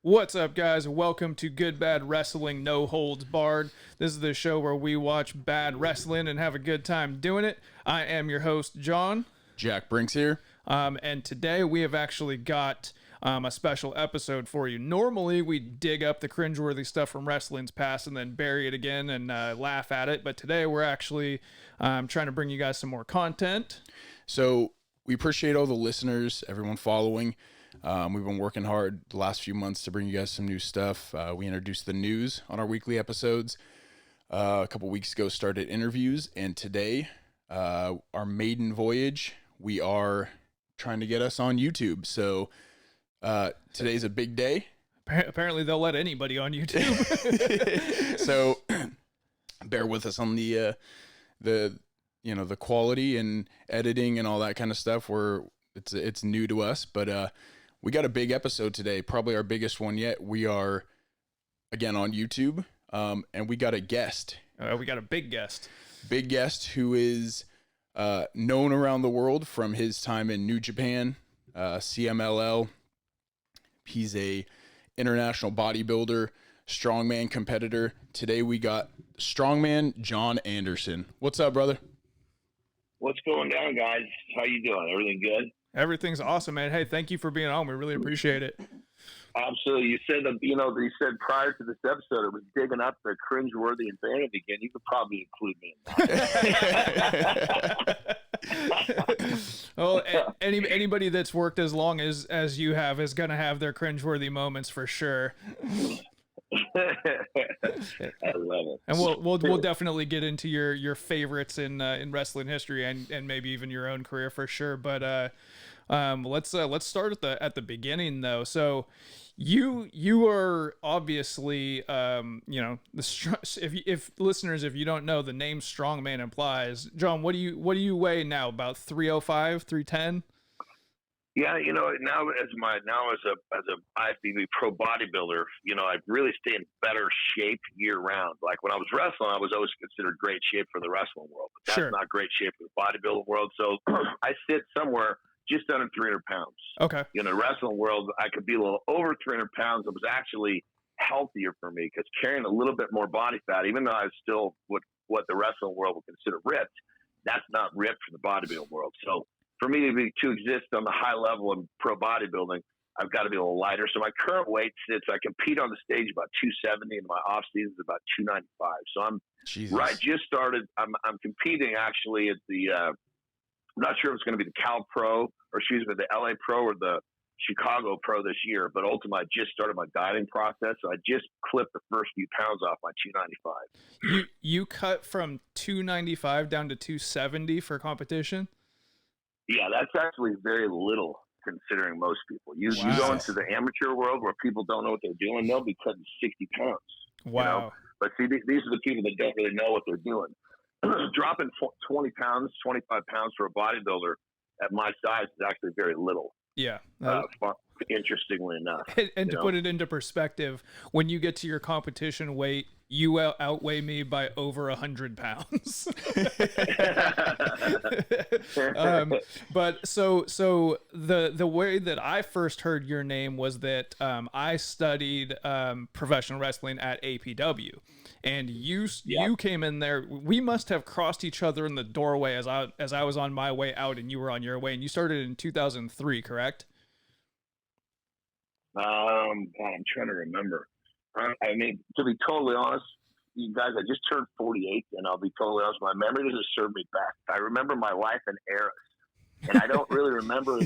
What's up, guys? Welcome to Good Bad Wrestling No Holds Barred. This is the show where we watch bad wrestling and have a good time doing it. I am your host, John. Jack Brinks here. And today we have actually got a special episode for you. Normally, we dig up the cringeworthy stuff from wrestling's past and then bury it again and laugh at it. But today we're actually trying to bring you guys some more content. So we appreciate all the listeners, everyone following. We've been working hard the last few months to bring you guys some new stuff. We introduced the news on our weekly episodes. A couple weeks ago started interviews, and today, our maiden voyage, we are trying to get us on YouTube. So today's a big day. Apparently they'll let anybody on YouTube. So bear with us on the quality and editing and all that kind of stuff. It's new to us, but we got a big episode today, probably our biggest one yet. We are, again, on YouTube, and we got a guest. We got a big guest. Big guest who is known around the world from his time in New Japan, CMLL. He's a international bodybuilder, strongman competitor. Today we got Strongman Jon Andersen. What's up, brother? What's going down, guys? How you doing? Everything good? Everything's awesome, man. Hey, thank you for being on. We really appreciate it. Absolutely. You said that, you said prior to this episode, it was digging up the cringeworthy and vanity again. You could probably include me in that. Well, anybody that's worked as long as you have is going to have their cringeworthy moments for sure. I love it. And we'll definitely get into your favorites in wrestling history and maybe even your own career for sure. But let's start at the beginning though. So you are obviously if listeners, if you don't know, the name Strongman implies, John, what do you weigh now? About 305, 310? Yeah, now as a IFBB pro bodybuilder, I really stay in better shape year round. Like when I was wrestling, I was always considered great shape for the wrestling world, but that's Sure. not great shape for the bodybuilding world. So I sit somewhere just under 300 pounds. Okay. In the wrestling world, I could be a little over 300 pounds. It was actually healthier for me because carrying a little bit more body fat, even though I still what the wrestling world would consider ripped, that's not ripped for the bodybuilding world. So for me to exist on the high level in pro bodybuilding, I've got to be a little lighter. So my current weight sits, I compete on the stage about 270 and my off season is about 295. So I'm Jesus. right. Just started. I'm competing actually at the, I'm not sure if it's going to be the Cal Pro the LA Pro or the Chicago Pro this year, but ultimately I just started my dieting process. So I just clipped the first few pounds off my 295. You cut from 295 down to 270 for competition? Yeah, that's actually very little considering most people. You go into the amateur world where people don't know what they're doing, they'll be cutting 60 pounds. Wow. But see, these are the people that don't really know what they're doing. Dropping 20 pounds, 25 pounds for a bodybuilder at my size is actually very little. Yeah. Interestingly enough. And to put it into perspective, when you get to your competition weight, you outweigh me by over 100 pounds. But so the way that I first heard your name was that I studied professional wrestling at APW, and you came in there. We must have crossed each other in the doorway as I was on my way out and you were on your way, and you started in 2003, correct? I'm trying to remember. I mean, to be totally honest, you guys, I just turned 48, and I'll be totally honest, my memory doesn't serve me back. I remember my life in eras, and I don't really remember.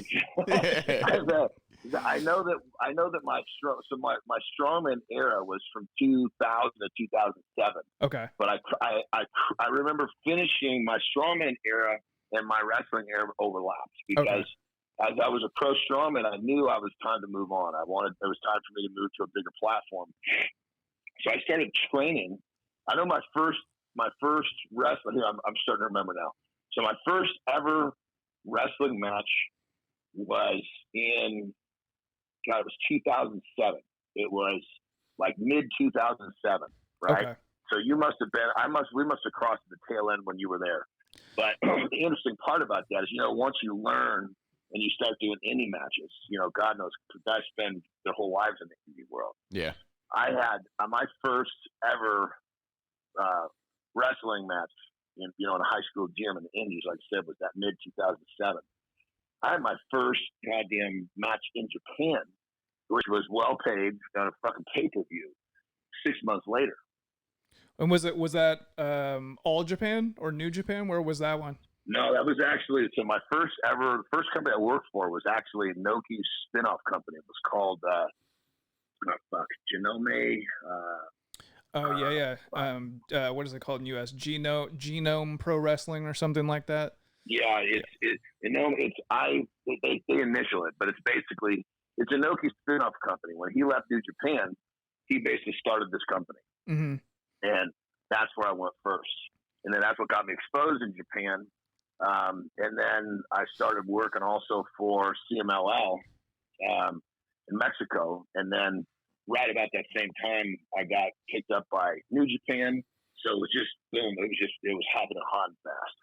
I know that my strongman era was from 2000 to 2007. Okay. But I remember finishing my strongman era and my wrestling era overlapped because. Okay. As I was a pro strongman, I knew it was time to move on. It was time for me to move to a bigger platform. So I started training. I know my first wrestling. I'm starting to remember now. So my first ever wrestling match was it was 2007. It was like mid 2007, right? Okay. So we must have crossed the tail end when you were there. But the interesting part about that is, once you learn and you start doing indie matches. You know, God knows, guys spend their whole lives in the indie world. Yeah. I had my first ever wrestling match in a high school gym in the Indies, like I said, was that mid 2007. I had my first goddamn match in Japan, which was well paid on a fucking pay-per-view 6 months later. And was that All Japan or New Japan? Where was that one? No, that was actually, so my first company I worked for was actually Noki's spin-off company. It was called, Genome. What is it called in U.S.? Genome Pro Wrestling or something like that? Yeah, they initial it, but it's a Noki spin-off company. When he left New Japan, he basically started this company. Mm-hmm. And that's where I went first. And then that's what got me exposed in Japan. And then I started working also for CMLL in Mexico. And then right about that same time, I got picked up by New Japan. So it was just, boom, it was happening hot and fast.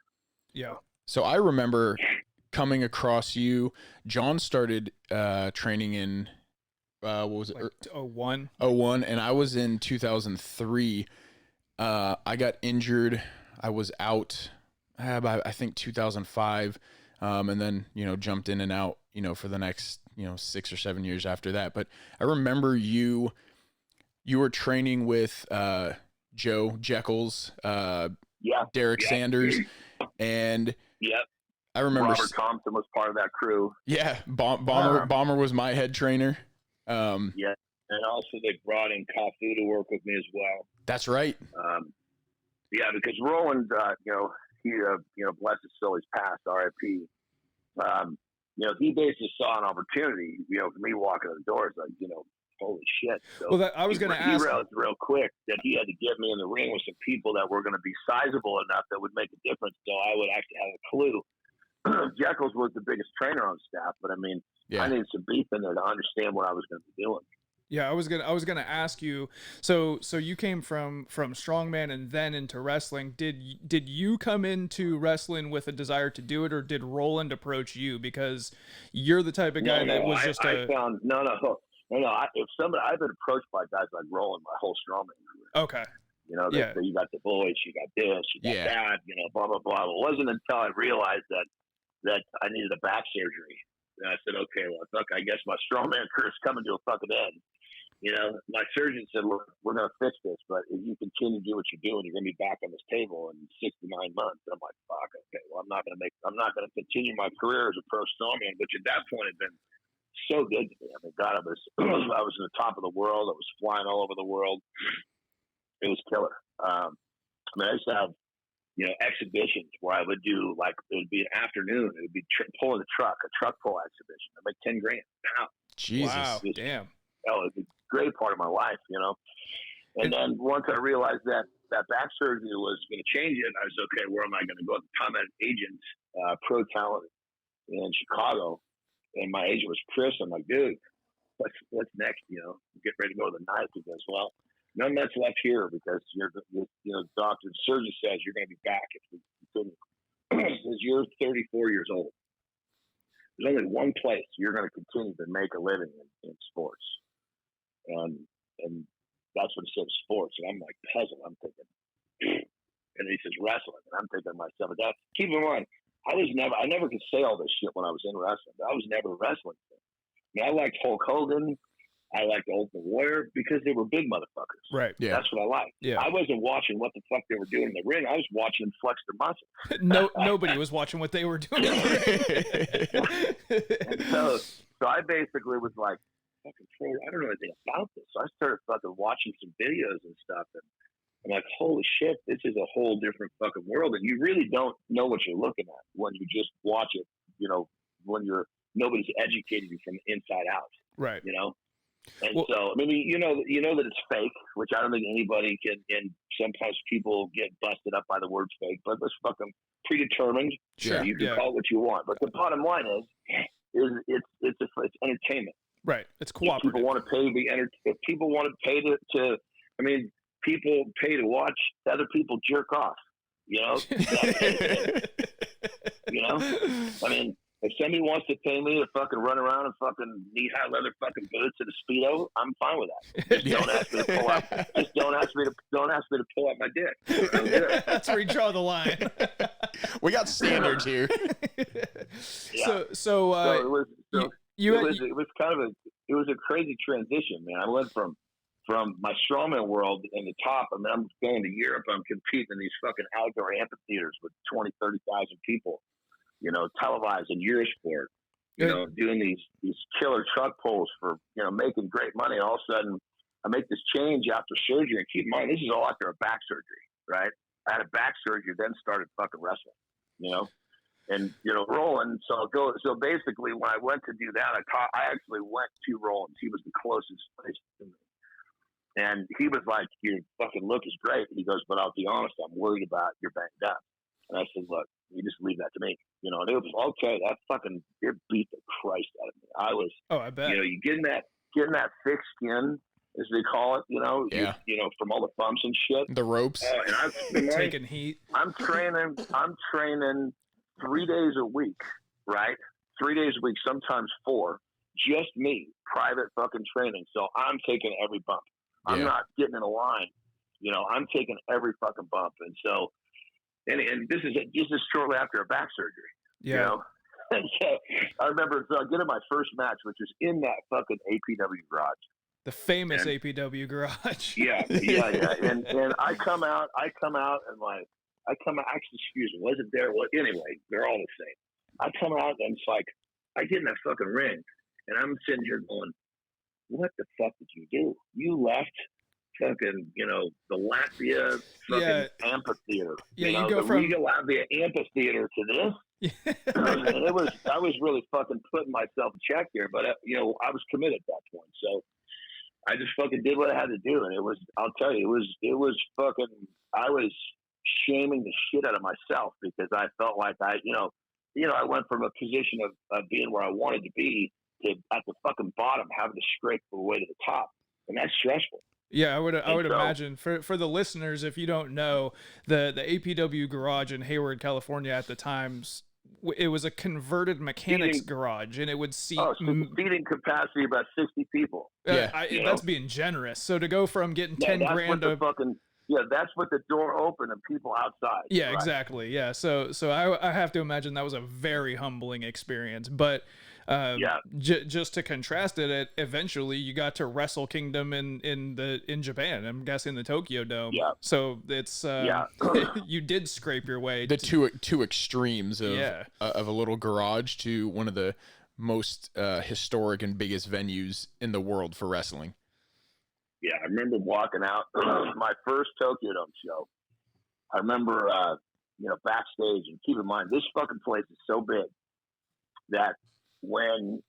Yeah. So I remember coming across you. John started training in, what was it? Like 01. 01, and I was in 2003. I got injured. I was out, I think 2005, and then, jumped in and out, for the next, 6 or 7 years after that. But I remember you were training with Joe Jekyll's, Derek Sanders, and I remember Robert Thompson was part of that crew. Yeah, Bomber was my head trainer. And also they brought in Kafu to work with me as well. That's right. Because Roland, he bless his soul, he's passed, R.I.P. He basically saw an opportunity, for me walking in the doors, like, holy shit. So I was going to ask. He realized real quick that he had to get me in the ring with some people that were going to be sizable enough that would make a difference, so I would actually have a clue. Jekyll's was the biggest trainer on staff, but I needed some beef in there to understand what I was going to be doing. Yeah, I was gonna ask you. So you came from strongman and then into wrestling. Did you come into wrestling with a desire to do it, or did Roland approach you because you're the type of guy I've been approached by guys like Roland my whole strongman career. Okay. You got the boys, you got this, you got that, blah blah blah. It wasn't until I realized that I needed a back surgery. And I said, okay, well, look, I guess my strongman career is coming to a fucking end. My surgeon said, look, we're going to fix this, but if you continue to do what you're doing, you're going to be back on this table in 6 to 9 months. And I'm like, fuck, okay, well, I'm not going to continue my career as a pro strongman, which at that point had been so good to me. I mean, God, I was in the top of the world. I was flying all over the world. It was killer. I used to have, exhibitions where I would do, like, it would be an afternoon. It would be pulling a truck pull exhibition. I'd make $10,000 now. Jesus. Wow, damn. Oh, it's a great part of my life, And then once I realized that back surgery was going to change it, I was, okay, where am I going to go? At the time, I had an agent, Pro Talent in Chicago, and my agent was Chris. I'm like, dude, what's next? Get ready to go to the knife. He goes, well, none that's left here because doctor, the surgeon says you're going to be back if you continue. Because you're 34 years old. There's only one place you're going to continue to make a living in sports. And that's what he said, sports. And I'm like, puzzle. I'm thinking, and he says wrestling. And I'm thinking to myself, keep in mind, I never could say all this shit when I was in wrestling. I was never a wrestling fan. I liked Hulk Hogan. I liked Ultimate Warrior because they were big motherfuckers. Right. Yeah. That's what I liked. Yeah. I wasn't watching what the fuck they were doing in the ring. I was watching them flex their muscles. Nobody was watching what they were doing. So I basically was like, fucking, I don't know anything about this. So I started fucking watching some videos and stuff, and I'm like, holy shit, this is a whole different fucking world. And you really don't know what you're looking at when you just watch it. When nobody's educated you from the inside out. Right. And so, that it's fake, which I don't think anybody can, and sometimes people get busted up by the word fake, but it's fucking predetermined. Sure. You can call it what you want. But the bottom line is it's entertainment. Right. It's cooperative. If people want to pay if people want to pay people pay to watch other people jerk off, If somebody wants to pay me to fucking run around in fucking knee-high leather fucking boots and a Speedo, I'm fine with that. Just don't ask me to pull out. Just don't ask me to pull out my dick. Don't do it. That's where you draw the line. We got standards here. Yeah. So it was kind of a crazy transition, man. I went from my strongman world in the top. I mean, I'm going to Europe. I'm competing in these fucking outdoor amphitheaters with 20, 30,000 people. You know, televised in Eurosport, you know, doing these killer truck pulls for, you know, making great money. All of a sudden, I make this change after surgery. And keep in mind, this is all after a back surgery, right? I had a back surgery, then started fucking wrestling, you know, and, you know, Roland. So basically, when I went to do that, I actually went to Roland's. He was the closest place to me. And he was like, your fucking look is great. He goes, but I'll be honest, I'm worried about your banged up. And I said, look, you just leave that to me. You know, and it was okay. That fucking, it beat the Christ out of me. I was, I bet. You know, you getting that thick skin, as they call it, you know, you know, from all the bumps and shit. The ropes. And I'm taking heat. I'm training 3 days a week, right? 3 days a week, sometimes 4. Just me, private fucking training. So I'm taking every bump. I'm not getting in a line. You know, I'm taking every fucking bump. And so, and this is shortly after a back surgery. Yeah. You know? And so I remember getting my first match, which was in that fucking APW garage. The famous APW garage. Yeah. And I come out and like, actually, excuse me, wasn't there? Well, anyway, they're all the same. I come out and it's like, I get in that fucking ring and I'm sitting here going, what the fuck did you do? You left fucking, you know, the Latvia fucking amphitheater. Yeah, you know, go the from Riga Latvia amphitheater to this. And I was really fucking putting myself in check here, but you know, I was committed at that point. So I just fucking did what I had to do, and it was, I'll tell you, it was fucking, I was shaming the shit out of myself because I felt like I went from a position of being where I wanted to be to at the fucking bottom, having to scrape the way to the top, and that's stressful. Yeah, I would imagine for the listeners, if you don't know, the APW garage in Hayward, California at the times, it was a converted mechanics garage, and it would seat seating capacity about 60 people. That's being generous. So to go from getting 10 grand to that's with the door open and people outside. Yeah, right? Exactly. Yeah. So I have to imagine that was a very humbling experience, but just to contrast it, eventually you got to Wrestle Kingdom in Japan. I'm guessing the Tokyo Dome. Yeah. So it's you did scrape your way. The two extremes of a little garage to one of the most historic and biggest venues in the world for wrestling. Yeah, I remember walking out my first Tokyo Dome show. I remember backstage, and keep in mind this fucking place is so big that when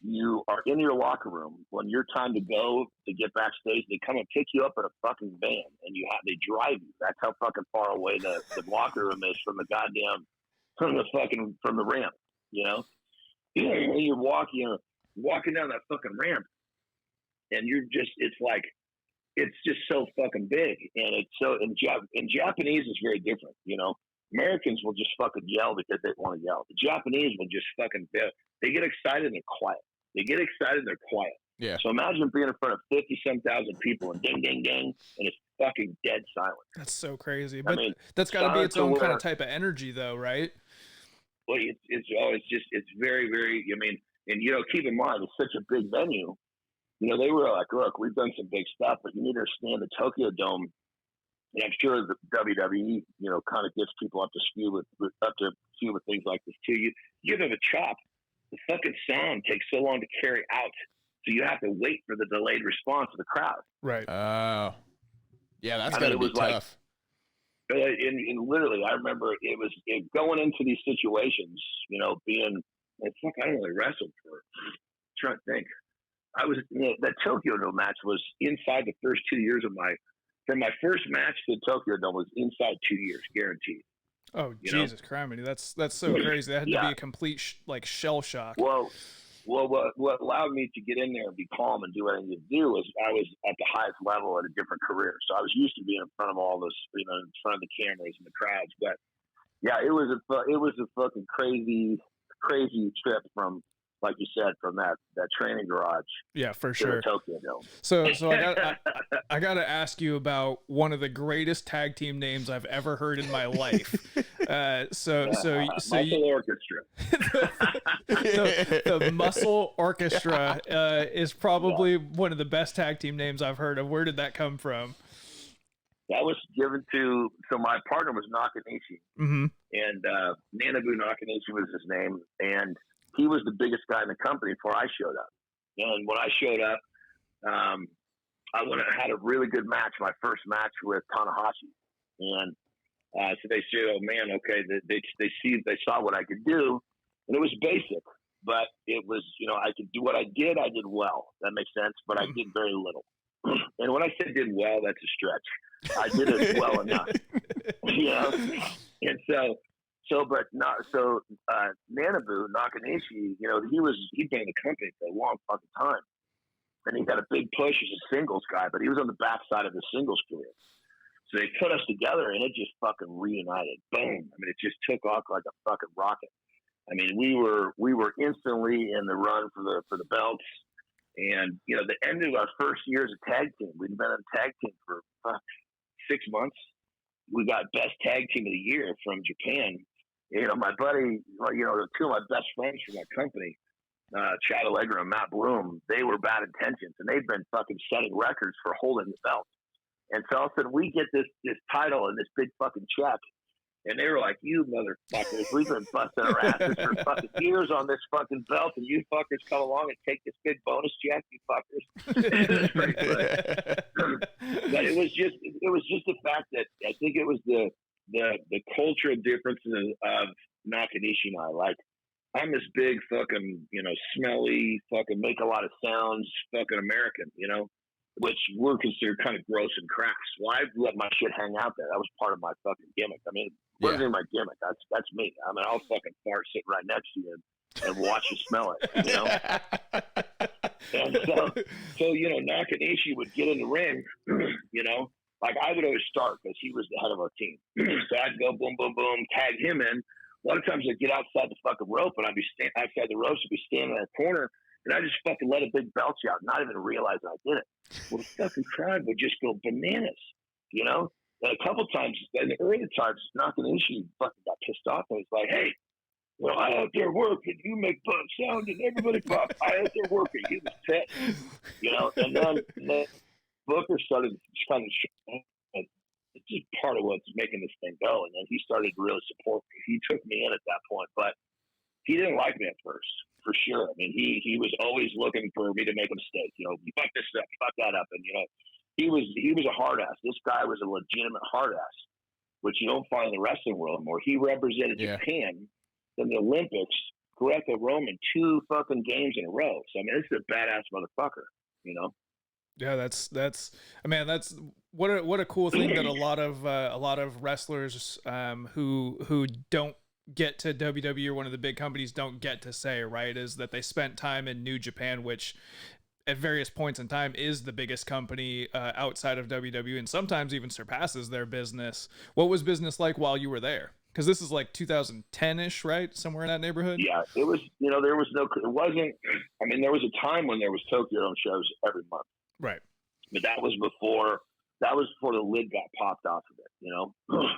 you are in your locker room, when your time to go to get backstage, they come and pick you up in a fucking van, and they drive you. That's how fucking far away the locker room is from the ramp. You know, and you're walking down that fucking ramp, and it's just so fucking big, and it's so in Japanese is very different. You know, Americans will just fucking yell because they want to yell. The Japanese will just fucking they get excited and they're quiet. Yeah. So imagine being in front of 50,000 people and ding, ding, ding, and it's fucking dead silent. That's so crazy. But that's got to be its own kind of type of energy, though, right? Well, it's very, very. I mean, and keep in mind it's such a big venue. You know, they were like, look, we've done some big stuff, but you need to understand the Tokyo Dome. And I'm sure the WWE, kind of gets people up to speed with things like this too. You have a chop. The fucking sound takes so long to carry out, so you have to wait for the delayed response of the crowd. Right. Oh. Yeah, that's got to be tough. And literally, I remember it going into these situations, being like, fuck, I don't really wrestled for. I'm trying to think. That Tokyo Dome match was inside the first 2 years from my first match to the Tokyo Dome was inside 2 years, guaranteed. Oh, Jesus Christ. That's so crazy. That had to be a complete shell shock. Well, what allowed me to get in there and be calm and do what I needed to do was I was at the highest level at a different career. So I was used to being in front of all this, in front of the cameras and the crowds. But yeah, it was a fucking crazy crazy trip from, like you said, from that training garage. Yeah, for to sure. the Tokyo Dome. So I got to ask you about one of the greatest tag team names I've ever heard in my life. Muscle Orchestra. the Muscle Orchestra is probably one of the best tag team names I've heard of. Where did that come from? That was given to, so my partner was Nakanishi, mm-hmm. and Nanabu Nakanishi was his name, and he was the biggest guy in the company before I showed up. And when I showed up, I went and had a really good match, my first match with Tanahashi. And so they said, oh man, okay, they saw what I could do. And it was basic, but it was, I could do what I did well. That makes sense, but I did very little. And when I said did well, that's a stretch. I did it well enough, And Nanabu Nakanishi, he'd been in the company for a long fucking time, and he got a big push as a singles guy, but he was on the backside of the singles career. So they put us together, and it just fucking reunited. Boom! I mean, it just took off like a fucking rocket. I mean, we were instantly in the run for the belts, and the end of our first year as a tag team, we'd been in tag team for 6 months. We got best tag team of the year from Japan. My buddy, two of my best friends from my company, Chad Allegra and Matt Bloom, they were Bad Intentions, and they've been fucking setting records for holding the belt. And so all of a sudden we get this title and this big fucking check, and they were like, "You motherfuckers, we've been busting our asses for fucking years on this fucking belt, and you fuckers come along and take this big bonus check, you fuckers." But it was just the fact that I think it was the cultural differences of Nakanishi and I. Like, I'm this big fucking, smelly, fucking make a lot of sounds, fucking American, which were considered kind of gross and crass. Well, I let my shit hang out there. That was part of my fucking gimmick. I mean, it wasn't even my gimmick. That's me. I mean, I'll fucking fart sitting right next to you and watch you smell it, And so Nakanishi would get in the ring, like I would always start because he was the head of our team. So I'd go boom, boom, boom, tag him in. A lot of times I'd get outside the fucking rope, and I'd be outside the ropes, I'd be standing in a corner, and I just fucking let a big belch out, not even realize I did it. Well, the fucking crowd would just go bananas, And a couple times in the early times, Nakanishi fucking got pissed off and was like, "Hey, I out there working, you make fun sound, and everybody pop. I out there working." He was pissed, And then Booker started kind of showing, it's just part of what's making this thing go. And then he started to really support me. He took me in at that point, but he didn't like me at first, for sure. I mean, he was always looking for me to make a mistake. You fuck this up, fuck that up. And, he was a hard ass. This guy was a legitimate hard ass, which you don't find in the wrestling world anymore. He represented Japan in the Olympics, Greco-Roman, 2 fucking games in a row. So, I mean, this is a badass motherfucker, Yeah, that's what a cool thing that a lot of wrestlers who don't get to WWE or one of the big companies don't get to say, right, is that they spent time in New Japan, which at various points in time is the biggest company outside of WWE, and sometimes even surpasses their business. What was business like while you were there? Because this is like 2010-ish, right? Somewhere in that neighborhood? Yeah, it was, there wasn't, I mean, there was a time when there was Tokyo Dome shows every month. Right. But that was before the lid got popped off of it,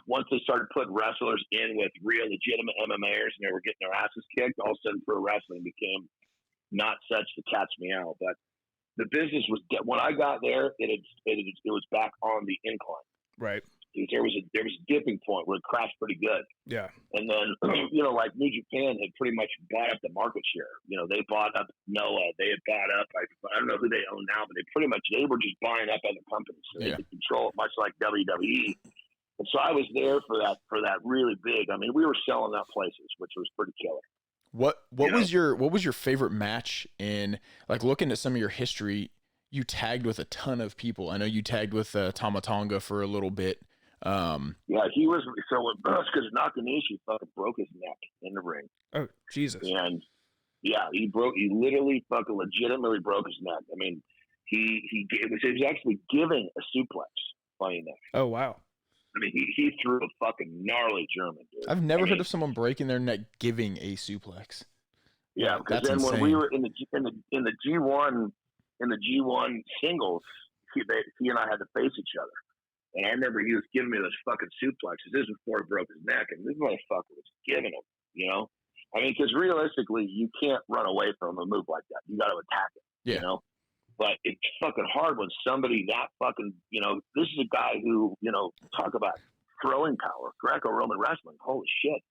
Once they started putting wrestlers in with real legitimate MMAers and they were getting their asses kicked, all of a sudden pro wrestling became not such to catch me out. But the business was, when I got there, it was back on the incline. Right. There was a dipping point where it crashed pretty good. Yeah. And then, like New Japan had pretty much bought up the market share. They bought up Noah. They had bought up, I don't know who they own now, but they were just buying up other companies. So they could control it, much like WWE. And so I was there for that really big. I mean, we were selling out places, which was pretty killer. What was your favorite match in, like, looking at some of your history? You tagged with a ton of people. I know you tagged with Tama Tonga for a little bit. Yeah, he was, so because Nakanishi fucking broke his neck in the ring. Oh, Jesus. And yeah, he literally fucking legitimately broke his neck. I mean, he was actually giving a suplex, funny enough. Oh, wow. I mean, he threw a fucking gnarly German, dude. I've never heard of someone breaking their neck giving a suplex. Yeah, because that's then insane. when we were in the G1 singles, he and I had to face each other. And I remember he was giving me those fucking suplexes. This was before he broke his neck, and this motherfucker was giving them, you know? I mean, because realistically, you can't run away from a move like that. You got to attack it, you know? But it's fucking hard when somebody that fucking, you know, this is a guy who, you know, talk about throwing power, Greco-Roman wrestling, holy shit.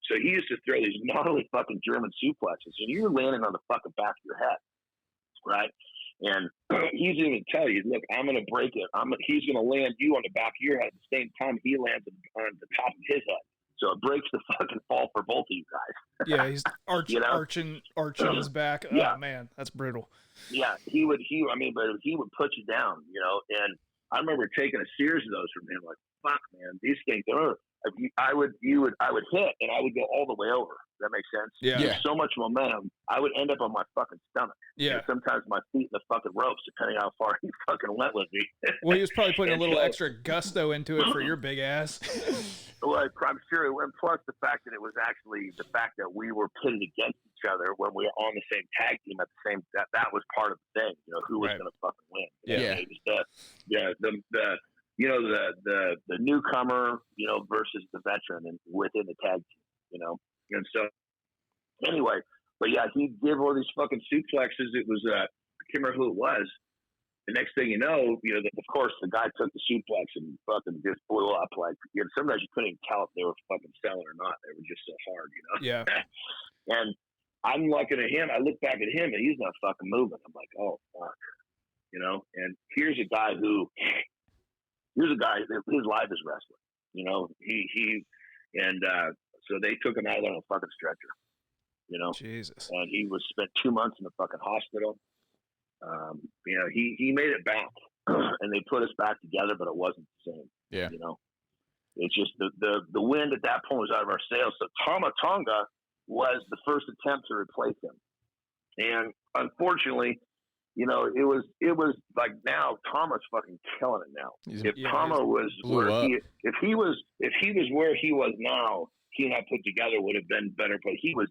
So he used to throw these gnarly fucking German suplexes, and you're landing on the fucking back of your head, right? And he's going to tell you, look, I'm going to break it. He's going to land you on the back of your head at the same time he lands on the top of his head. So it breaks the fucking fall for both of you guys. Yeah, he's arching his back. Yeah. Oh man, that's brutal. Yeah, but he would put you down, you know. And I remember taking a series of those from him. Like, fuck, man, these things are. I would hit, and I would go all the way over. That makes sense. Yeah. There's so much momentum, I would end up on my fucking stomach. Yeah. And sometimes my feet in the fucking ropes, depending how far he fucking went with me. Well, he was probably putting a little extra gusto into it for your big ass. Well, I'm sure it went. Plus the fact that it was actually the fact that we were pitted against each other when we were on the same tag team at the same. That was part of the thing. You know, who was going to fucking win? Yeah. It was the newcomer, you know, versus the veteran and within the tag team, you know. And so anyway, but yeah, he'd give all these fucking suplexes. It was I can't remember who it was. The next thing you know, of course, the guy took the suplex and fucking just blew up. Like, you know, sometimes you couldn't even tell if they were fucking selling or not. They were just so hard, you know. Yeah. And I'm looking at him. I look back at him, and he's not fucking moving. I'm like, oh fuck, you know. And here's a guy his life is wrestling, you know. So they took him out on a fucking stretcher, you know. Jesus. And he was spent 2 months in the fucking hospital. You know, he made it back, and they put us back together, but it wasn't the same. Yeah. You know, it's just the wind at that point was out of our sails. So Tama Tonga was the first attempt to replace him, and unfortunately, you know, it was like now Tama's fucking killing it now. Tama was where if he was where he was now, he and I put together would have been better. But he had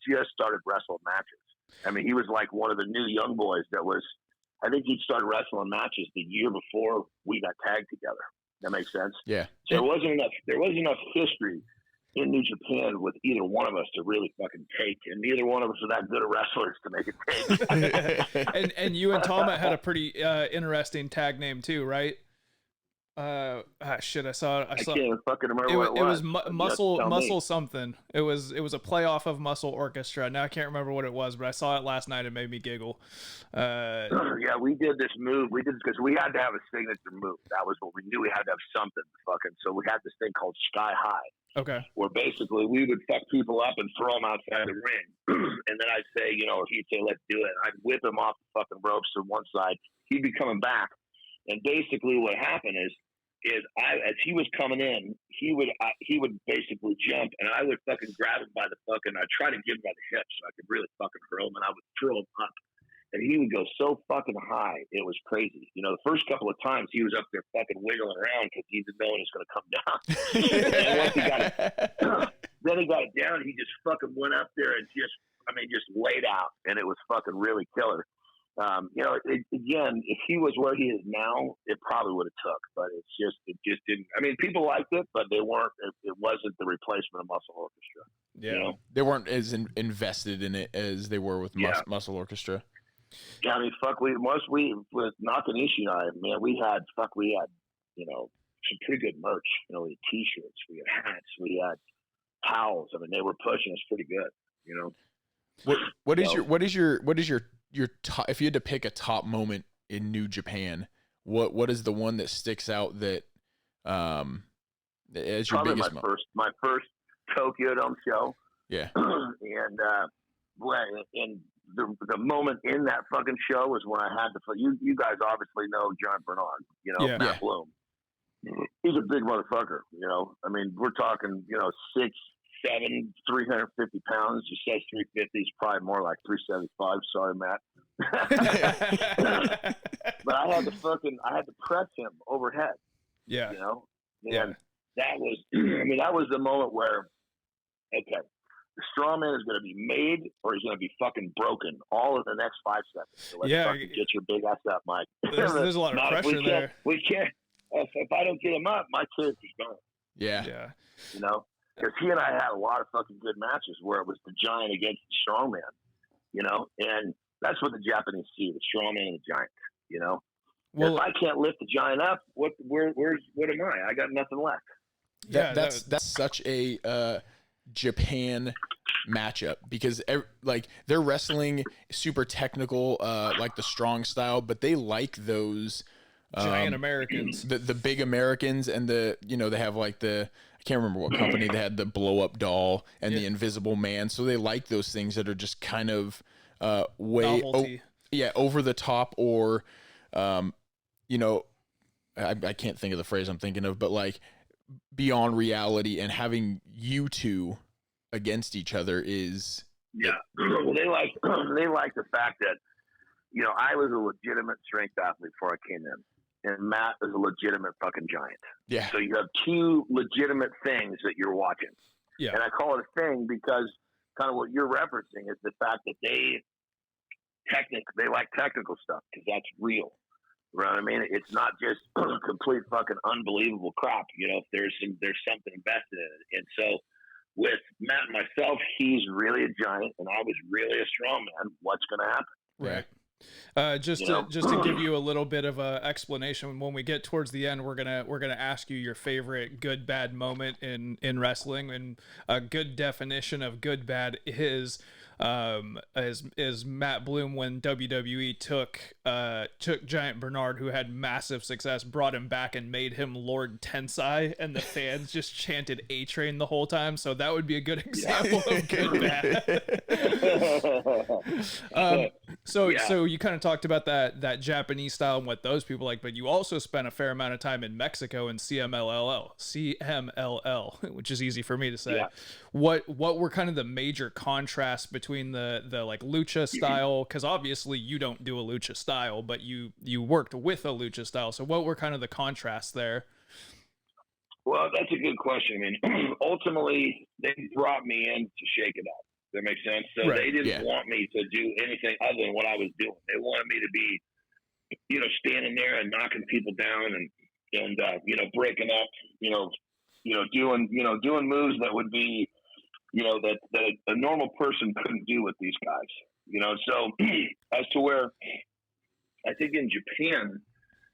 just started wrestling matches. I mean, he was like one of the new young boys I think he'd started wrestling matches the year before we got tagged together. That makes sense? Yeah. So there wasn't enough history in New Japan with either one of us to really fucking take, and neither one of us are that good at wrestlers to make it take. and you and Tama had a pretty interesting tag name too, right? Shit, I saw it. I can't even fucking remember what it was. Muscle something. It was a playoff of Muscle Orchestra. Now I can't remember what it was, but I saw it last night. It made me giggle. Yeah, we did this move. We did it because we had to have a signature move. That was what we knew. We had to have something fucking. So we had this thing called Sky High. Okay. Where basically we would fuck people up and throw them outside the ring, and then I'd say, you know, he'd say, "Let's do it." I'd whip him off the fucking ropes to one side. He'd be coming back, and basically what happened is as he was coming in, he would basically jump, and I would fucking grab him by the fucking. I'd try to get him by the hips so I could really fucking hurl him, and I would throw him up, and he would go so fucking high, it was crazy. You know, the first couple of times he was up there fucking wiggling around because he didn't know it was going to come down. And once he got it, then he got it down. He just fucking went up there and just laid out, and it was fucking really killer. You know, again, if he was where he is now, it probably would have took, but it just didn't. I mean, people liked it, but they weren't. It wasn't the replacement of Muscle Orchestra. Yeah, you know? They weren't as invested in it as they were with Muscle Orchestra. Yeah, I mean, fuck. With Nakanishi and I, man, we had, you know, some pretty good merch. You know, we had T-shirts, we had hats, we had towels. I mean, they were pushing us pretty good. You know, what is your top, if you had to pick a top moment in New Japan, what is the one that sticks out that as your probably biggest my first Tokyo Dome show. Yeah. And the moment in that fucking show was when I had to. You guys obviously know John Bernard. You know, Matt Bloom. He's a big motherfucker. You know, I mean, we're talking, you know, 6'7", 350 pounds. You say 350, is probably more like 375. Sorry, Matt. But I had to press him overhead. Yeah. You know, And that was, I mean, that was the moment where, okay, the strongman is going to be made or he's going to be fucking broken all in the next 5 seconds. So let's fucking get your big ass up, Mike. There's a lot of pressure there. We can't. If I don't get him up, my character's gone. Yeah. You know, because he and I had a lot of fucking good matches where it was the giant against the strongman. You know, and that's what the Japanese see: the strongman and the giant. You know, well, if I can't lift the giant up, what am I? I got nothing left. That's such a Japan matchup because like they're wrestling super technical, like the strong style, but they like those giant Americans, the big Americans, and they have like I can't remember what company they had, the blow up doll and the invisible man. So they like those things that are just kind of over the top, or I can't think of the phrase I'm thinking of, but like beyond reality, and having you two against each other is well, they like the fact that I was a legitimate strength athlete before I came in, and Matt is a legitimate fucking giant. Yeah. So you have two legitimate things that you're watching. Yeah. And I call it a thing because kind of what you're referencing is the fact that they like technical stuff because that's real. You know what I mean? It's not just complete fucking unbelievable crap. There's something invested in it. And so with Matt and myself, he's really a giant, and I was really a strong man. What's going to happen? Right. Just to give you a little bit of a explanation, when we get towards the end, we're gonna ask you your favorite good bad moment in wrestling, and a good definition of good bad is Matt Bloom when WWE took Giant Bernard, who had massive success, brought him back and made him Lord Tensai, and the fans just chanted A-Train the whole time. So that would be a good example of good bad. So you kind of talked about that Japanese style and what those people like, but you also spent a fair amount of time in Mexico in CMLL, which is easy for me to say. Yeah. What were kind of the major contrasts between the like lucha style? Because obviously you don't do a lucha style, but you worked with a lucha style. So what were kind of the contrasts there? Well, that's a good question. I mean, ultimately they brought me in to shake it up. That makes sense. So they didn't want me to do anything other than what I was doing. They wanted me to be, standing there and knocking people down and breaking up, doing moves that would be, that a normal person couldn't do with these guys. So as to where I think in Japan,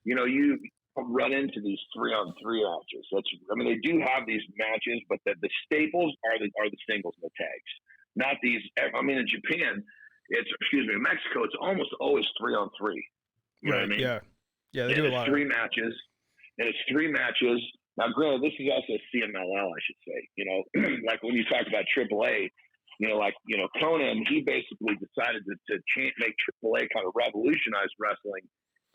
you run into these 3-on-3 matches. They do have these matches, but the staples are the singles and the tags. Not these. In Japan, in Mexico, it's almost always 3-on-3. You know what I mean? Yeah. They do a lot. It's 3 matches, and it's 3 matches. Now, granted, this is also CMLL, I should say. Like when you talk about AAA, Conan, he basically decided to make AAA kind of revolutionize wrestling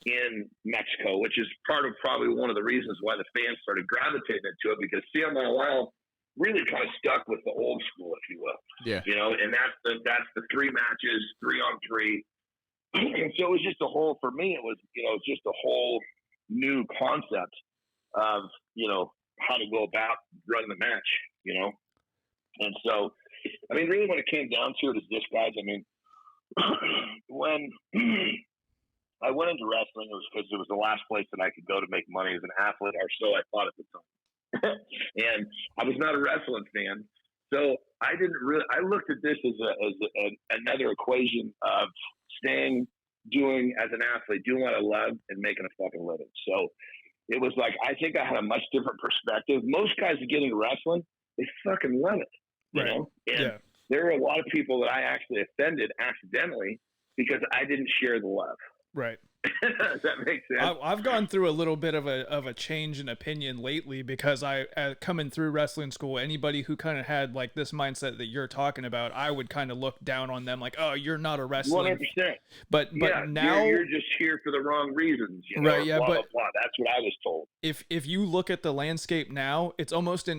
in Mexico, which is probably one of the reasons why the fans started gravitating to it, because CMLL really kind of stuck with the old school, if you will. Yeah. And that's the 3 matches, 3-on-3. And so it was just for me, it was just a whole new concept of, how to go about running the match, And so, really when it came down to it is this, guys, when I went into wrestling, it was because it was the last place that I could go to make money as an athlete, or so I thought at the time. And I was not a wrestling fan, so I looked at this as another equation of doing as an athlete, doing what I love and making a fucking living. So it was like, I think I had a much different perspective. Most guys that get into wrestling, they fucking love it, And there are a lot of people that I actually offended accidentally because I didn't share the love. Right. Does that make sense? I've gone through a little bit of a change in opinion lately, because coming through wrestling school, anybody who kind of had like this mindset that you're talking about, I would kind of look down on them like, oh, you're not a wrestling. 100%. But now you're just here for the wrong reasons, right? Yeah, blah, but blah, blah. That's what I was told. If you look at the landscape now, it's almost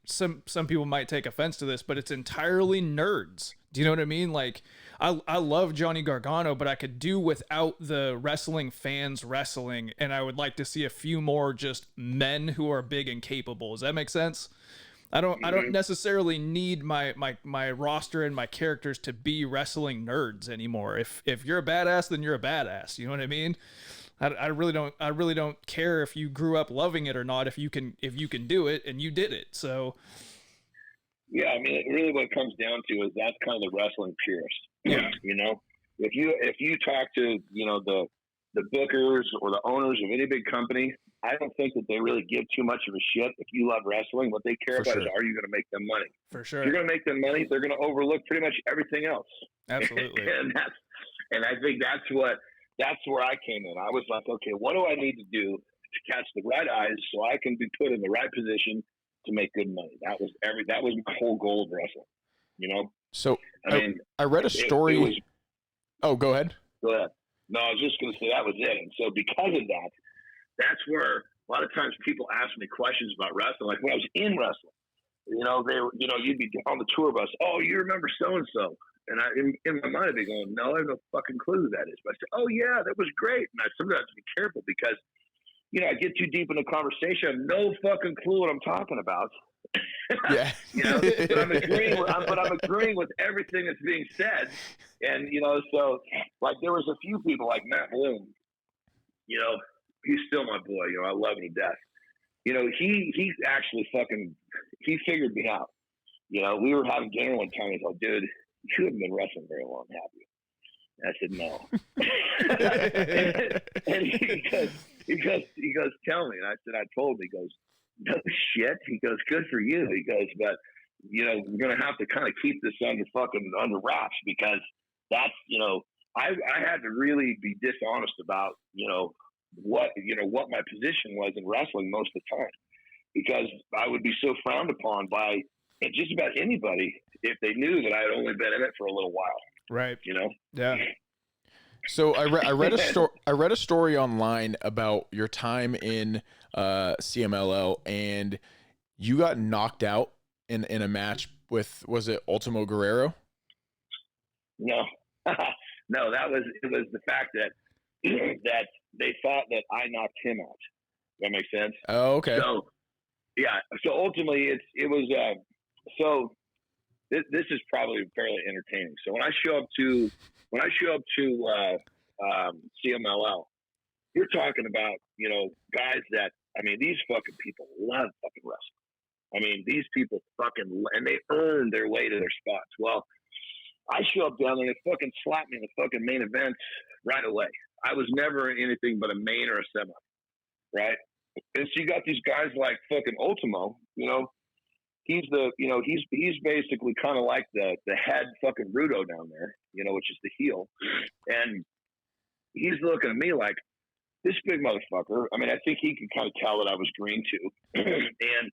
some people might take offense to this, but it's entirely nerds Do you know what I mean? Like, I love Johnny Gargano, but I could do without the wrestling fans wrestling, and I would like to see a few more just men who are big and capable. Does that make sense? I don't necessarily need my roster and my characters to be wrestling nerds anymore. If you're a badass, then you're a badass. You know what I mean? I really don't care if you grew up loving it or not. If you can do it, and you did it, so. Yeah, I mean, really, what it comes down to is that's kind of the wrestling purist. Yeah. You know, if you talk to the bookers or the owners of any big company, I don't think that they really give too much of a shit if you love wrestling. What they care about is, are you going to make them money? For sure. If you're going to make them money, they're going to overlook pretty much everything else. Absolutely. and I think that's where I came in. I was like, okay, what do I need to do to catch the right eyes so I can be put in the right position to make good money? That was my whole goal of wrestling, you know? So I mean, I read a story. Oh, go ahead. Go ahead. No, I was just going to say that was it. And so because of that, that's where a lot of times people ask me questions about wrestling. Like when I was in wrestling, you'd be on the tour bus. Oh, you remember so-and-so? And in my mind, I'd be going, no, I have no fucking clue who that is. But I said, oh yeah, that was great. And I sometimes have to be careful because, I get too deep in the conversation. I have no fucking clue what I'm talking about. Yeah. But I'm agreeing with everything that's being said. And, so like there was a few people like Matt Bloom, he's still my boy. I love him to death. He actually he figured me out. We were having dinner one time. He's like, dude, you haven't been wrestling very long, have you? And I said, no. and he goes, tell me. And I said, I told him. He goes, no shit. He goes, good for you. He goes, but we're going to have to kind of keep this under wraps because that's, I had to really be dishonest about, what my position was in wrestling most of the time, because I would be so frowned upon by just about anybody if they knew that I had only been in it for a little while. Right. Yeah. So I read a story online about your time in CMLL, and you got knocked out in a match with, was it Ultimo Guerrero? No, no, it was the fact that they thought that I knocked him out. That makes sense. Oh, okay. So yeah. So ultimately this is probably fairly entertaining. So when I show up to CMLL, you're talking about, guys that, I mean, these fucking people love fucking wrestling. I mean, these people and they earn their way to their spots. Well, I show up down there and they fucking slap me in the fucking main event right away. I was never in anything but a main or a semi, right? And so you got these guys like fucking Ultimo, he's he's basically kind of like the head fucking Rudo down there, which is the heel. And he's looking at me like, this big motherfucker. I mean, I think he could kind of tell that I was green too. And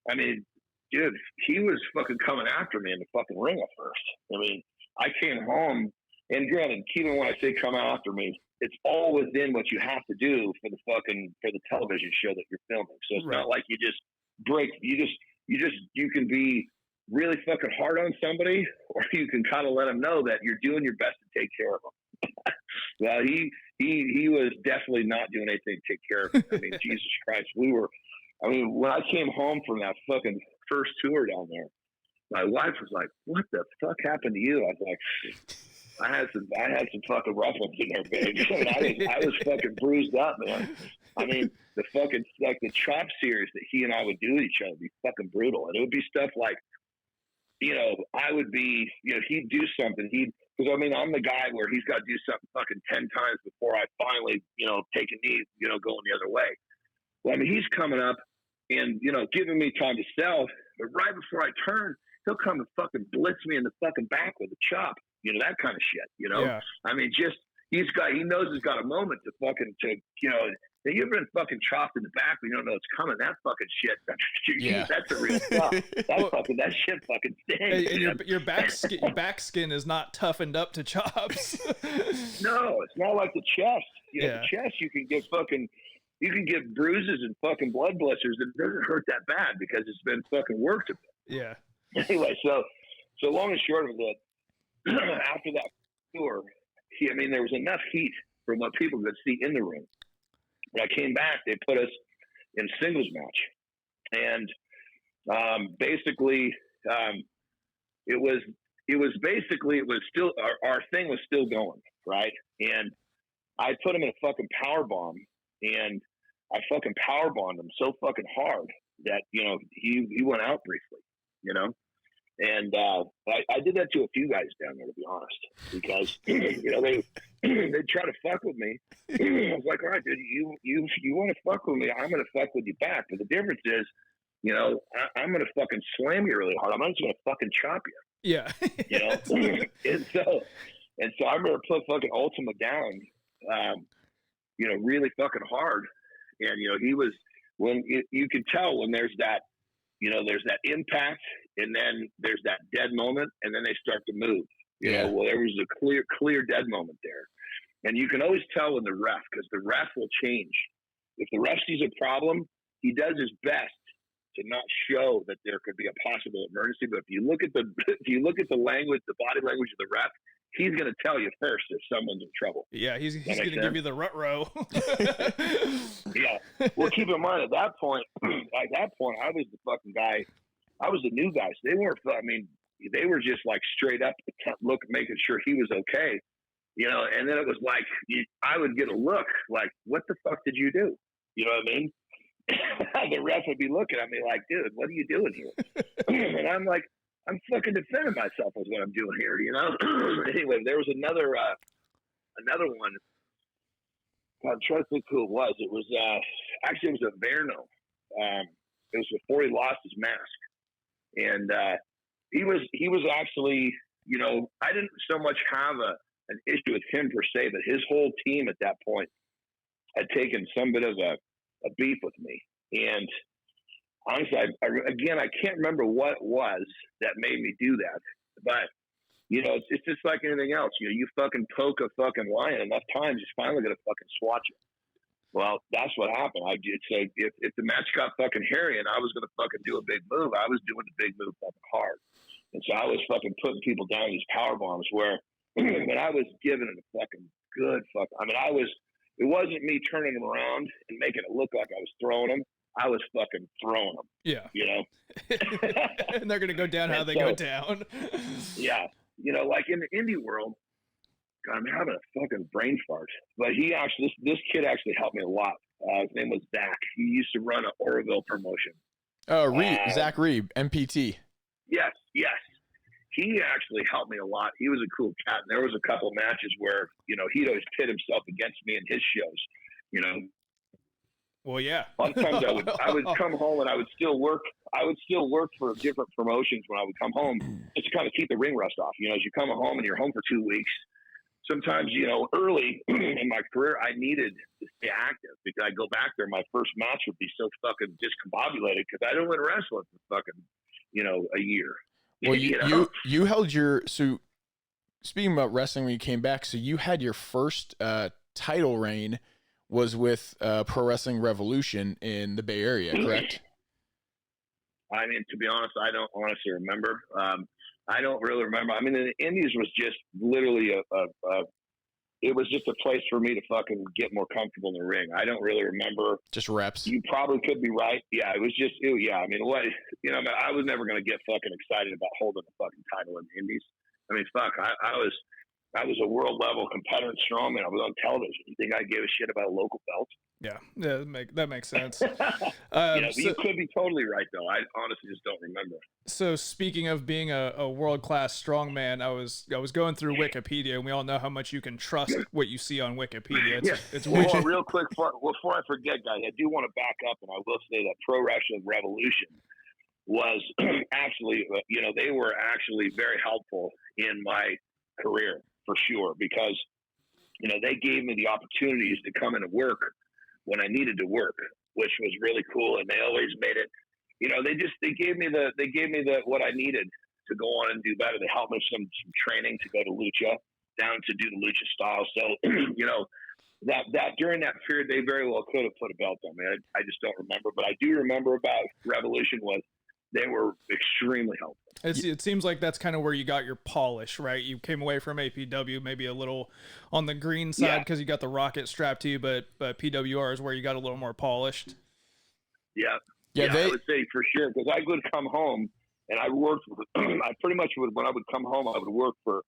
I mean, dude, he was fucking coming after me in the fucking ring at first. I mean, I came home, and granted, even when I say come after me, it's all within what you have to do for the television show that you're filming. So it's not like you just break, you can be really fucking hard on somebody, or you can kind of let them know that you're doing your best to take care of them. Well, he was definitely not doing anything to take care of me. I mean, Jesus Christ, when I came home from that fucking first tour down there, my wife was like, what the fuck happened to you? I was like, I had some fucking rough ones in there, baby. I was fucking bruised up, man. I mean, the fucking, like the chop series that he and I would do with each other would be fucking brutal. And it would be stuff like, I would be, he'd do something. Because, I mean, I'm the guy where he's got to do something fucking 10 times before I finally, take a knee, going the other way. Well, I mean, he's coming up and, giving me time to sell. But right before I turn, he'll come and fucking blitz me in the fucking back with a chop. That kind of shit, Yeah. I mean, he knows he's got a moment to you ever been fucking chopped in the back when you don't know it's coming? That fucking shit. That's the real stuff. That shit fucking stinks. And your back skin is not toughened up to chops. No, it's not like the chest. The chest you can get bruises and fucking blood blisters. It doesn't hurt that bad because it's been fucking worked a bit. Yeah. Anyway, so long and short of it, after that tour, there was enough heat from what people could see in the ring. When I came back, they put us in singles match, and basically, it was still our thing was still going, right? And I put him in a fucking power bomb, and I fucking power bombed him so fucking hard that he went out briefly, And I did that to a few guys down there, to be honest, because they try to fuck with me. I was like, all right, dude, you want to fuck with me? I'm going to fuck with you back. But the difference is, I'm going to fucking slam you really hard. I'm not just going to fucking chop you. Yeah. And so I remember put fucking Ultima down, really fucking hard. And he was when you could tell when there's that impact, and then there's that dead moment, and then they start to move. Well, there was a clear dead moment there. And you can always tell in the ref, because the ref will change. If the ref sees a problem, he does his best to not show that there could be a possible emergency. But if you look at the language, the body language of the ref, he's going to tell you first if someone's in trouble. Yeah, he's going to give you the rut row. Yeah. Well, keep in mind, at that point, I was the fucking guy. I was the new guy. So they weren't, they were just like straight up making sure he was okay. And then it was like, I would get a look like, what the fuck did you do? You know what I mean? The ref would be looking at me like, dude, what are you doing here? And I'm like, I'm fucking defending myself is what I'm doing here, Anyway, there was another one. I'm trying to think who it was. It was actually it was a Verno. It was before he lost his mask, and he was actually, I didn't so much have an issue with him per se, but his whole team at that point had taken some bit of a beef with me, and honestly, I can't remember what it was that made me do that, but it's just like anything else. You fucking poke a fucking lion enough times, he's finally gonna fucking swat you. Well, that's what happened. I did say if the match got fucking hairy and I was gonna fucking do a big move, I was doing the big move fucking hard, and so I was fucking putting people down these power bombs where when I was giving it a fucking good fuck. It wasn't me turning them around and making it look like I was throwing them. I was fucking throwing them. Yeah. And they're going to go down how they go down. Yeah. Like in the indie world, God, I'm having a fucking brain fart. But this kid actually helped me a lot. His name was Zach. He used to run an Oroville promotion. Oh, Zach Reeb, MPT. Yes. He actually helped me a lot. He was a cool cat. And there was a couple of matches where, he'd always pit himself against me in his shows, Well, yeah. A lot of times I would come home and I would still work for different promotions when I would come home just to kind of keep the ring rust off. As you come home and you're home for 2 weeks, sometimes, early in my career, I needed to stay active because I'd go back there. My first match would be so fucking discombobulated because I didn't win wrestling for fucking, a year. Well, you held so speaking about wrestling when you came back, so you had your first title reign was with Pro Wrestling Revolution in the Bay Area, correct? To be honest, I don't honestly remember. I don't really remember. The Indies was just literally it was just a place for me to fucking get more comfortable in the ring. I don't really remember. Just reps. You probably could be right. Yeah, it was just, I was never going to get fucking excited about holding a fucking title in the Indies. I was a world level competitor in strongman. I was on television. You think I gave a shit about a local belt? Yeah, that makes sense. You could be totally right though. I honestly just don't remember. So speaking of being a world class strongman, I was going through Wikipedia, and we all know how much you can trust what you see on Wikipedia. It's well, real quick before I forget, guys, I do want to back up, and I will say that Pro Wrestling Revolution was actually, they were actually very helpful in my career for sure, because they gave me the opportunities to come in and work when I needed to work, which was really cool. And they always made it, they gave me what I needed to go on and do better. They helped me with some training to go to Lucha, down to do the Lucha style. So, that during that period, they very well could have put a belt on me. I just don't remember, but I do remember about Revolution was they were extremely helpful. It seems like that's kind of where you got your polish, right? You came away from APW maybe a little on the green side because you got the rocket strapped to you, but PWR is where you got a little more polished. Yeah, I would say for sure, because I would come home and I worked with, I pretty much would, when I would come home, I would work for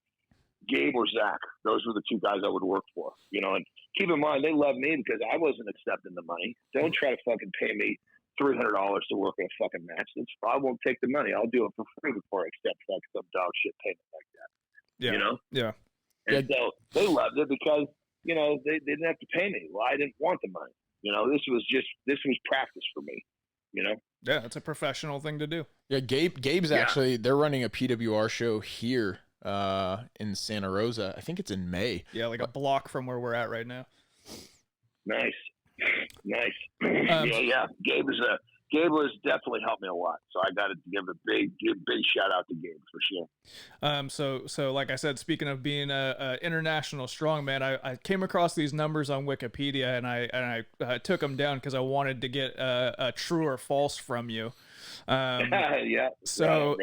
Gabe or Zach. Those were the two guys I would work for, you know, and keep in mind, they loved me because I wasn't accepting the money. Don't try to fucking pay me $300 to work in a fucking match. I won't take the money. I'll do it for free before I accept like some dog shit payment like that. Yeah. You know? Yeah. And so they loved it because, you know, they didn't have to pay me. Well, I didn't want the money. You know, this was practice for me, you know? Yeah, it's a professional thing to do. Yeah, Gabe's actually, they're running a PWR show here in Santa Rosa. I think it's in May. Yeah, like a block from where we're at right now. Nice. Yeah. Gabe was definitely helped me a lot. So I got to give a big shout out to Gabe for sure. So like I said, speaking of being a international strongman, I came across these numbers on Wikipedia and I took them down because I wanted to get a true or false from you. Yeah. So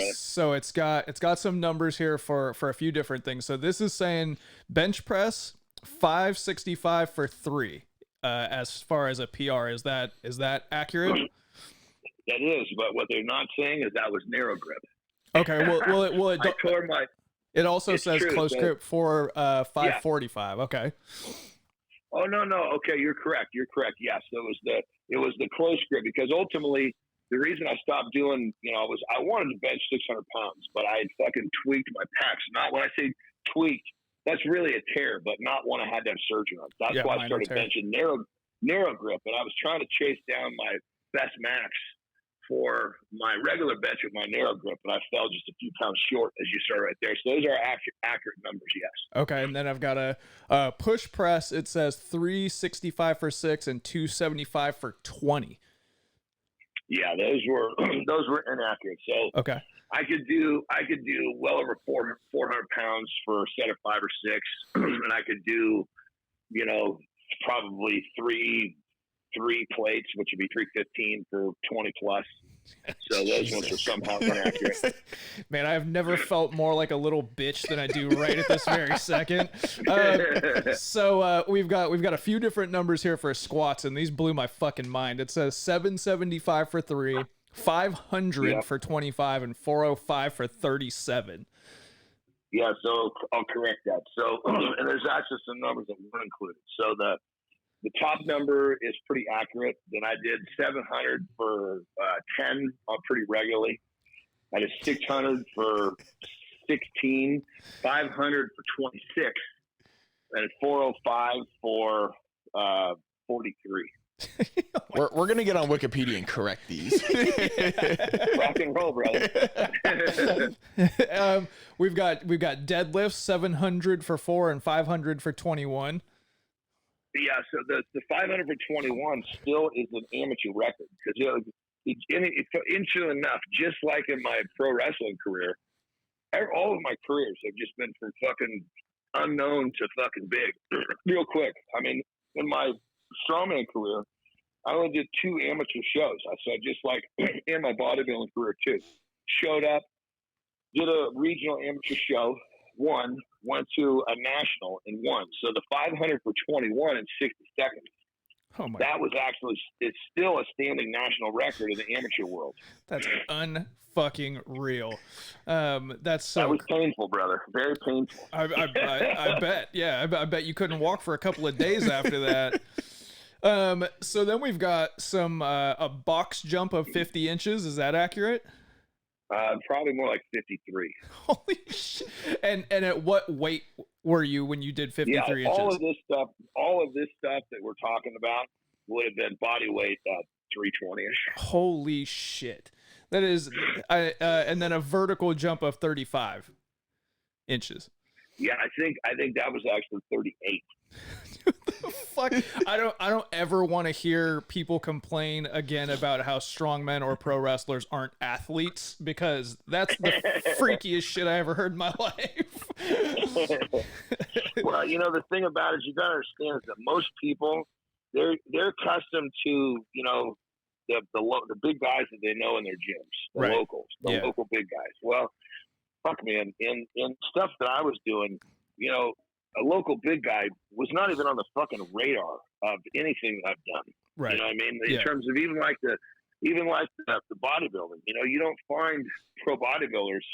it's got some numbers here for a few different things. So this is saying bench press 565 for 3. As far as a PR, is that accurate? That is, but what they're not saying is that was narrow grip. Okay, it also says true, close grip for 545. Okay. Oh no, okay, you're correct. Yes, it was the close grip, because ultimately the reason I stopped doing, you know, I wanted to bench 600 pounds, but I had fucking tweaked my pecs. Not when I say tweaked, that's really a tear, but not one I had to have surgery on. That's why I started benching narrow grip, and I was trying to chase down my best max for my regular bench with my narrow grip, and I fell just a few pounds short, as you saw right there. So those are accurate numbers, yes. Okay, and then I've got a push press. It says 365 for 6 and 275 for 20. Yeah, those were inaccurate. So okay, I could do well over 400 pounds for a set of 5 or 6, and I could do, you know, probably three plates, which would be 315 for 20 plus. So those ones are somehow inaccurate. Man, I've never felt more like a little bitch than I do right at this very second. So we've got a few different numbers here for squats, and these blew my fucking mind. It says 775 for 3, 500 for 25, and 405 for 37. Yeah, so I'll correct that. So, and there's actually some numbers that weren't included. So the top number is pretty accurate. Then I did 700 for 10 pretty regularly. I did 600 for 16, 500 for 26, and 405 for 43. We're gonna get on Wikipedia and correct these. Rock and roll, brother. We've got deadlifts 700 for 4 and 500 for 21. Yeah, so the 500 for 21 still is an amateur record, because, you know, it's interesting enough, just like in my pro wrestling career, all of my careers have just been from fucking unknown to fucking big. Real quick, I mean, in my strongman career, I only did 2 amateur shows. So just like in my bodybuilding career too, showed up, did a regional amateur show, went to a national and won. So the 500 for 21 in 60 seconds. Oh my! That was it's still a standing national record in the amateur world. That's unfucking real. That was painful, brother. Very painful. I bet. Yeah, I bet you couldn't walk for a couple of days after that. So then we've got a box jump of 50 inches. Is that accurate? Probably more like 53. Holy shit! And at what weight were you when you did 53 inches? All of this stuff that we're talking about would have been body weight 320ish. Holy shit! That is, and then a vertical jump of 35 inches. Yeah, I think that was actually 38. What the fuck? I don't ever want to hear people complain again about how strongmen or pro wrestlers aren't athletes, because that's the freakiest shit I ever heard in my life. Well, you know, the thing about it is, you gotta understand is that most people, they're accustomed to, you know, the big guys that they know in their gyms, the locals, the local big guys. Well, fuck, man, in stuff that I was doing, you know, a local big guy was not even on the fucking radar of anything I've done. Right. You know what I mean? In terms of even like the bodybuilding, you know, you don't find pro bodybuilders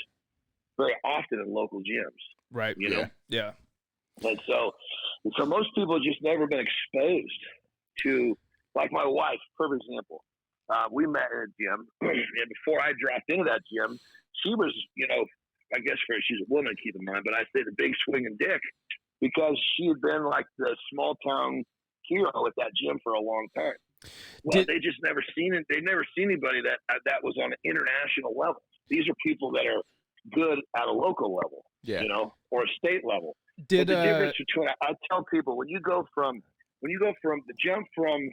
very often in local gyms. Right. You know? Yeah. And so most people have just never been exposed to, like my wife, for example. We met in a gym, and before I dropped into that gym, she was, you know, I guess she's a woman, keep in mind, but I say the big swinging dick because she had been like the small town hero at that gym for a long time. Well, they just never seen it. They've never seen anybody that was on an international level. These are people that are good at a local level, you know, or a state level. But the difference between, I tell people, when you go from the jump from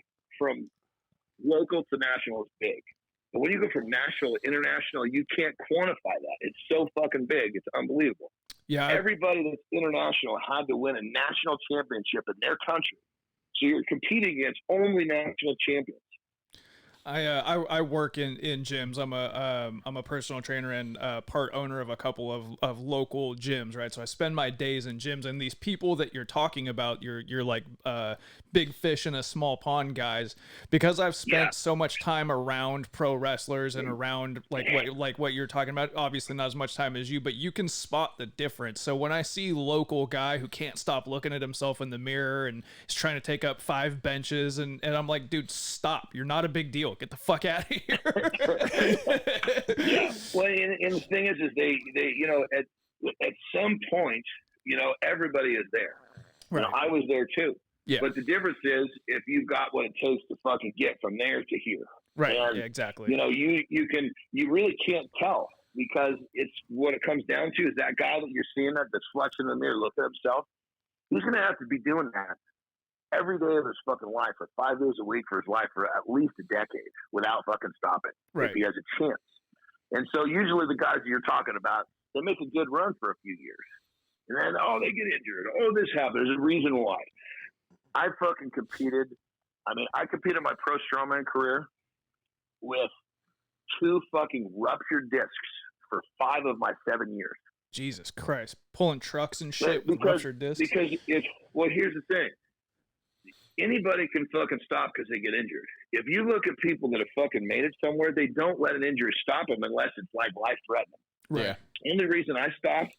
local to national is big. But when you go from national to international, you can't quantify that. It's so fucking big. It's unbelievable. Yeah. Everybody that's international had to win a national championship in their country. So you're competing against only national champions. I work in gyms. I'm a personal trainer and part owner of a couple of local gyms, right? So I spend my days in gyms, and these people that you're talking about, you're like big fish in a small pond guys, because I've spent so much time around pro wrestlers and around like what you're talking about. Obviously not as much time as you, but you can spot the difference. So when I see local guy who can't stop looking at himself in the mirror and is trying to take up 5 benches, and I'm like, dude, stop! You're not a big deal. Get the fuck out of here. Yeah. Well, and the thing is they you know, at some point, you know, everybody is there. Right. You know, I was there too. Yeah. But the difference is if you've got what it takes to fucking get from there to here. Right. And, yeah, exactly. You know, you really can't tell, because it's what it comes down to is that guy that you're seeing that's flexing in the mirror, looking at himself. He's going to have to be doing that every day of his fucking life for 5 days a week for his life for at least a decade without fucking stopping. Right. If he has a chance. And so usually the guys that you're talking about, they make a good run for a few years. And then, they get injured. This happened. There's a reason why. I fucking competed. I mean, I competed in my pro strongman career with 2 fucking ruptured discs for 5 of my 7 years. Jesus Christ. Pulling trucks and shit with ruptured discs? Because here's the thing. Anybody can fucking stop because they get injured. If you look at people that have fucking made it somewhere, they don't let an injury stop them unless it's like life-threatening. Right. The only reason I stopped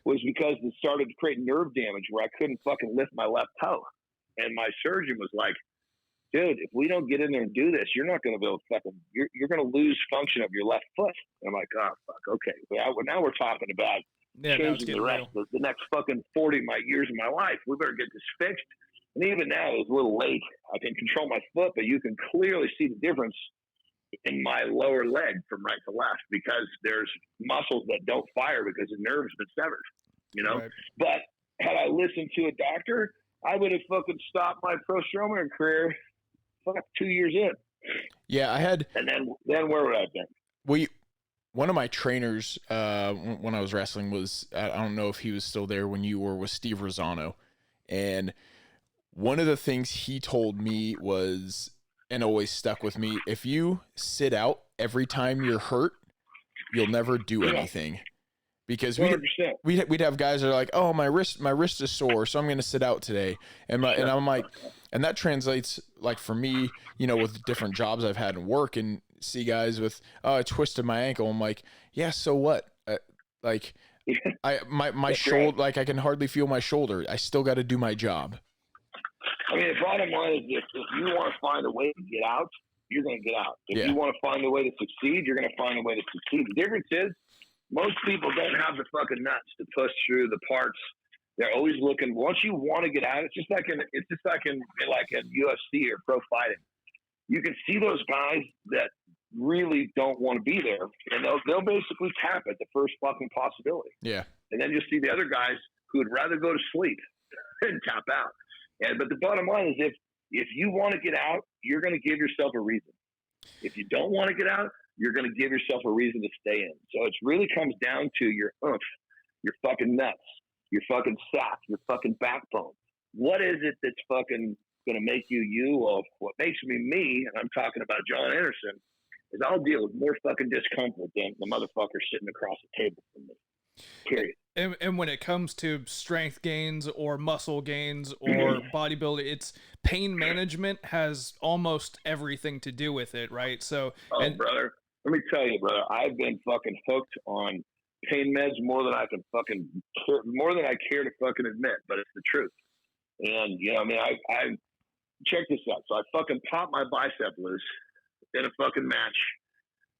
was because it started to create nerve damage where I couldn't fucking lift my left toe. And my surgeon was like, dude, if we don't get in there and do this, you're not going to be able to fucking, you're going to lose function of your left foot. And I'm like, oh, fuck, okay. Well, now we're talking about changing the rest of the next fucking 40 years of my life. We better get this fixed. And even now, it's a little late. I can control my foot, but you can clearly see the difference in my lower leg from right to left because there's muscles that don't fire because the nerve's been severed, you know? Right. But had I listened to a doctor, I would have fucking stopped my pro strongman career 2 years in. Yeah, I had. And then where would I have been? One of my trainers when I was wrestling was, I don't know if he was still there when you were, was Steve Rosano. And one of the things he told me was, and always stuck with me, if you sit out every time you're hurt, you'll never do anything. Because we'd have guys that are like, oh, my wrist is sore, so I'm going to sit out today. And I'm like, and that translates, like for me, you know, with different jobs I've had in work, and see guys with, I twisted my ankle. I'm like, yeah, so what? My shoulder, like I can hardly feel my shoulder. I still got to do my job. I mean, the bottom line is if you want to find a way to get out, you're going to get out. If you want to find a way to succeed, you're going to find a way to succeed. The difference is most people don't have the fucking nuts to push through the parts. They're always looking. Once you want to get out, it's just like in UFC or pro fighting. You can see those guys that really don't want to be there, and they'll basically tap at the first fucking possibility. Yeah. And then you'll see the other guys who would rather go to sleep and tap out. But the bottom line is if you want to get out, you're going to give yourself a reason. If you don't want to get out, you're going to give yourself a reason to stay in. So it really comes down to your oomph, your fucking nuts, your fucking sack, your fucking backbone. What is it that's fucking going to make you you. Well, what makes me me, and I'm talking about Jon Andersen, is I'll deal with more fucking discomfort than the motherfucker sitting across the table from me. Period. And when it comes to strength gains or muscle gains or bodybuilding, it's pain management has almost everything to do with it, right? So, brother, let me tell you, brother, I've been fucking hooked on pain meds more than I can fucking, more than I care to fucking admit, but it's the truth. And, you know, I mean, I check this out. So I fucking popped my bicep loose in a fucking match.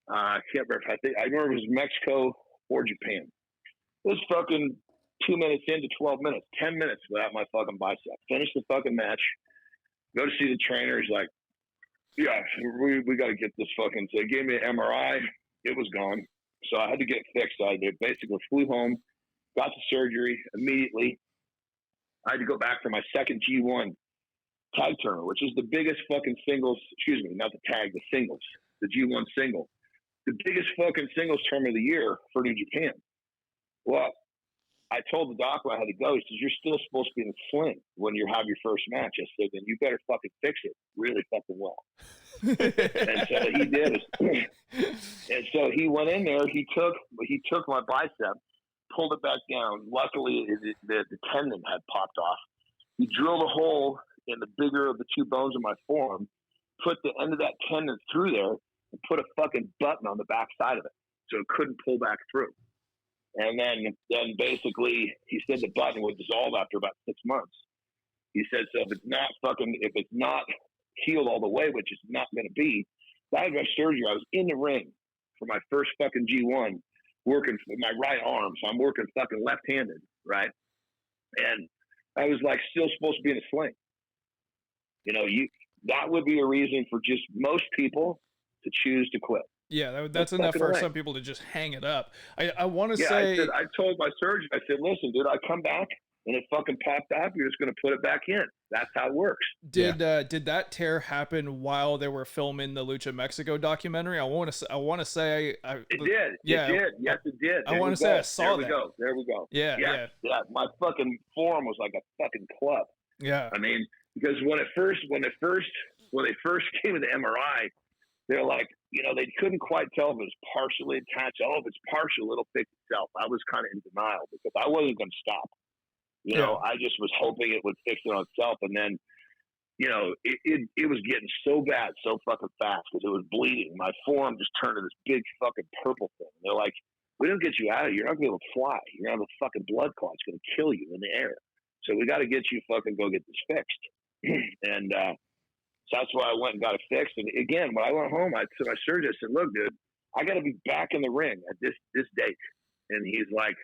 I can't remember. I remember it was Mexico or Japan. It was fucking 2 minutes into 12 minutes, 10 minutes without my fucking bicep. Finish the fucking match. Go to see the trainer. He's like, yeah, we got to get this fucking. So he gave me an MRI. It was gone. So I had to get it fixed. I basically flew home, got the surgery immediately. I had to go back for my second G1 tag tournament, which is the biggest fucking singles, excuse me, not the tag, the singles, the G1 single. The biggest fucking singles tournament of the year for New Japan. Well, I told the doctor I had to go. He says, you're still supposed to be in a sling when you have your first match. I said, then you better fucking fix it really fucking well. And so he did. And so he went in there. He took my bicep, pulled it back down. Luckily, the tendon had popped off. He drilled a hole in the bigger of the two bones of my forearm, put the end of that tendon through there, and put a fucking button on the back side of it so it couldn't pull back through. And then basically he said the button would dissolve after about 6 months. He said, so if it's not healed all the way, which it's not going to be, I had my surgery. I was in the ring for my first fucking G1 working with my right arm. So I'm working fucking left-handed, right? And I was like still supposed to be in a sling. You know, that would be a reason for just most people to choose to quit. Yeah, that's enough for some people to just hang it up. I want to say... I told my surgeon, I said, listen, dude, I come back and it fucking popped up. You're just going to put it back in. That's how it works. Did that tear happen while they were filming the Lucha Mexico documentary? I want to say... it did. Yeah, it did. Yes, it did. I want to say I saw that. There we go. Yeah. My fucking forearm was like a fucking club. Yeah. I mean, because when they first came to the MRI, they're like, you know, they couldn't quite tell if it was partially attached. Oh, if it's partial, it'll fix itself. I was kind of in denial because I wasn't going to stop. You know, I just was hoping it would fix it on itself. And then, you know, it was getting so bad so fucking fast because it was bleeding. My forearm just turned to this big fucking purple thing. They're like, we don't get you out of here. You're not going to be able to fly. You're going to have a fucking blood clot. It's going to kill you in the air. So we got to get you fucking go get this fixed. And so that's why I went and got it fixed. And again, when I went home, I told my surgeon, I said, look, dude, I got to be back in the ring at this date. And he's like,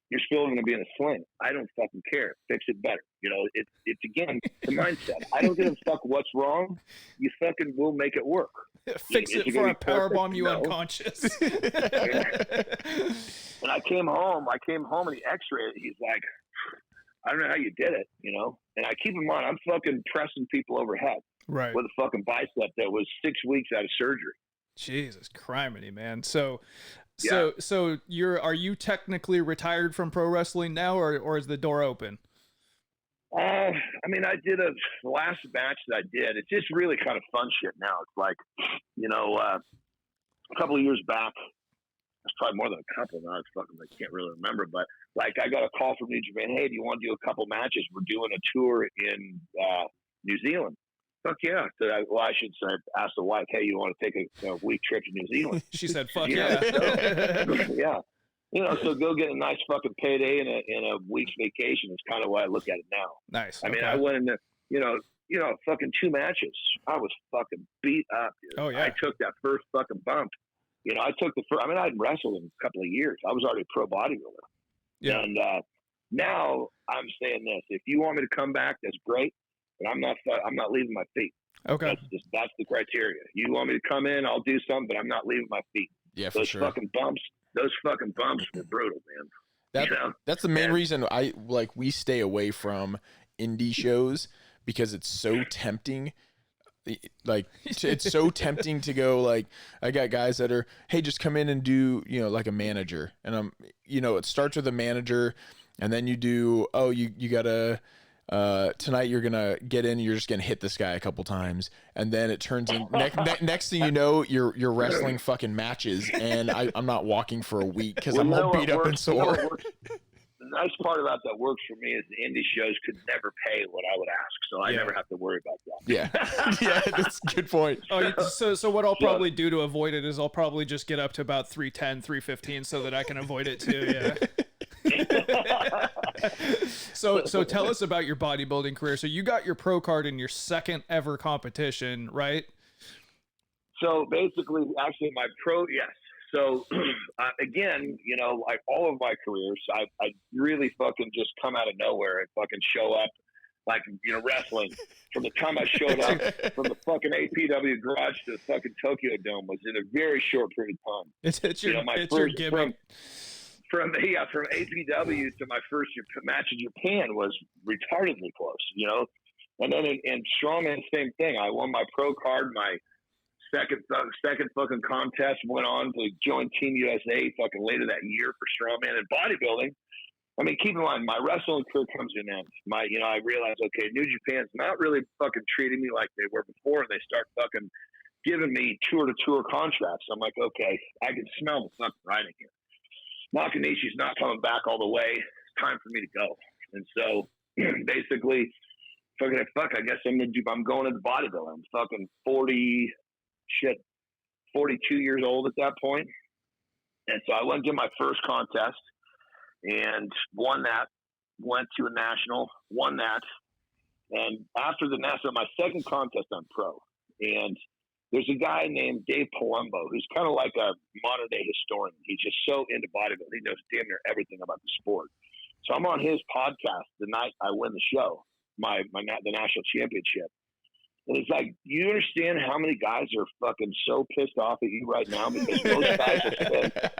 you're still going to be in a sling. I don't fucking care. Fix it better. You know, it's again, the mindset. I don't give a fuck what's wrong. You fucking will make it work. Fix it for a powerbomb you unconscious. When I came home and the x-ray, he's like, I don't know how you did it, you know? And I keep in mind, I'm fucking pressing people overhead. Right. With a fucking bicep that was 6 weeks out of surgery. Jesus criminy, man. So are you technically retired from pro wrestling now, or is the door open? I mean, I did the last match that I did. It's just really kind of fun shit now. It's like, you know, a couple of years back, it's probably more than a couple now. I can't really remember, but like I got a call from New Japan. Hey, do you want to do a couple matches? We're doing a tour in New Zealand. Fuck yeah. So I should say, ask the wife, hey, you want to take a week trip to New Zealand? She said, fuck yeah. Yeah. You know, so go get a nice fucking payday and a week's vacation is kind of why I look at it now. Nice. I mean, I went in there, you know, fucking 2 matches. I was fucking beat up. Dude. Oh, yeah. I took that first fucking bump. You know, I hadn't wrestled in a couple of years. I was already a pro bodybuilder. Yeah. And now I'm saying this. If you want me to come back, that's great. But I'm not leaving my feet. Okay. That's the criteria. You want me to come in, I'll do something, but I'm not leaving my feet. Yeah, for sure. Those fucking bumps were brutal, man. That's the main reason we stay away from indie shows because it's so tempting. Like it's so tempting to go like I got guys that are, hey, just come in and do, you know, like a manager. And it starts with a manager and then you do, you gotta tonight you're gonna get in, you're just gonna hit this guy a couple times, and then it turns in next thing you know, you're wrestling fucking matches, and I'm not walking for a week because I'm all beat up and sore. The nice part about that works for me is the indie shows could never pay what I would ask, so I never have to worry about that. Yeah, that's a good point. So what I'll probably do to avoid it is I'll probably just get up to about 310, 315 so that I can avoid it too. Yeah. So tell us about your bodybuilding career. So you got your pro card in your second ever competition, right? So basically, actually, yes. So again, you know, like all of my careers, I really fucking just come out of nowhere and fucking show up, like, you know, wrestling. From the time I showed up from the fucking APW garage to the fucking Tokyo Dome was in a very short period of time. It's your gimmick. From APW to my first match in Japan was retardedly close, you know. And then in Strongman, same thing. I won my pro card, my second fucking contest, went on to join Team USA fucking later that year for Strongman and bodybuilding. I mean, keep in mind, my wrestling career comes to an end. I realized, okay, New Japan's not really fucking treating me like they were before, and they start fucking giving me tour-to-tour contracts. I'm like, okay, I can smell the fucking writing here. Nakanishi's not coming back all the way. It's time for me to go. And so, basically, I guess I'm going into bodybuilding. I'm fucking 42 years old at that point. And so I went to my first contest and won that, went to a national, won that. And after the national, my second contest, I'm pro. And there's a guy named Dave Palumbo, who's kind of like a modern day historian. He's just so into bodybuilding. He knows damn near everything about the sport. So I'm on his podcast the night I win the show, the national championship. And it's like, you understand how many guys are fucking so pissed off at you right now? Because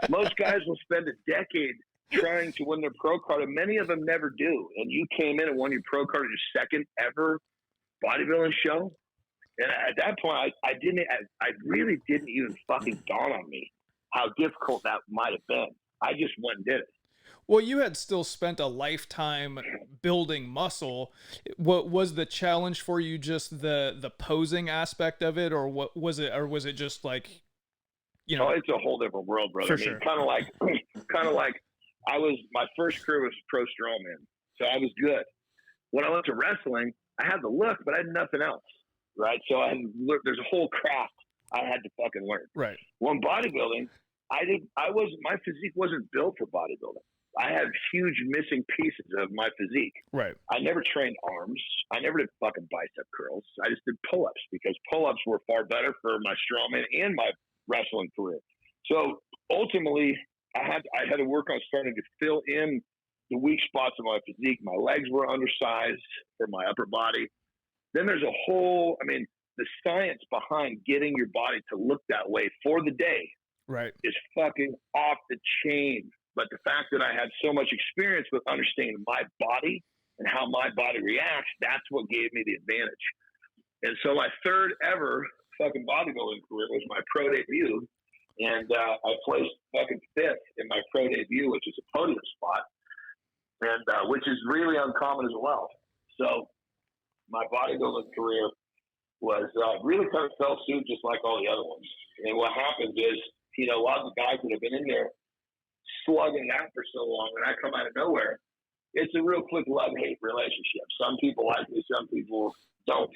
most guys will spend a decade trying to win their pro card, and many of them never do. And you came in and won your pro card at your second ever bodybuilding show. And at that point, I really didn't even fucking dawn on me how difficult that might have been. I just went and did it. Well, you had still spent a lifetime building muscle. What was the challenge for you? Just the posing aspect of it, or what was it? Or was it just like, you know? Oh, it's a whole different world, brother. For sure. Kind of like my first career was pro strongman, so I was good. When I went to wrestling, I had the look, but I had nothing else, right? So there's a whole craft I had to fucking learn. Right. When bodybuilding, my physique wasn't built for bodybuilding. I had huge missing pieces of my physique. Right. I never trained arms. I never did fucking bicep curls. I just did pull-ups because pull-ups were far better for my strongman and my wrestling career. So ultimately, I had to work on starting to fill in the weak spots of my physique. My legs were undersized for my upper body. Then there's the science behind getting your body to look that way for the day, right, is fucking off the chain. But the fact that I had so much experience with understanding my body and how my body reacts, that's what gave me the advantage. And so my third ever fucking bodybuilding career was my pro debut. And I placed fucking fifth in my pro debut, which is a podium spot, and which is really uncommon as well. So my bodybuilding career was really kind of fell suit just like all the other ones. And what happens is, you know, a lot of the guys that have been in there slugging it out for so long, and I come out of nowhere, it's a real quick love-hate relationship. Some people like me, some people don't.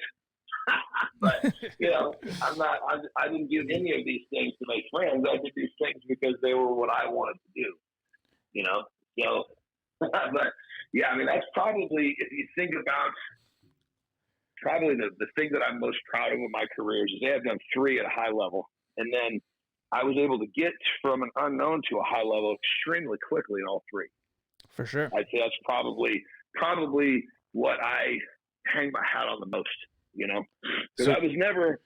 But, you know, I didn't do any of these things to make friends. I did these things because they were what I wanted to do, you know? So, but yeah, I mean, that's probably, if you think about probably the thing that I'm most proud of with my career is I've done 3 at a high level. And then I was able to get from an unknown to a high level extremely quickly in all 3. For sure. I'd say that's probably what I hang my hat on the most, you know, because I was never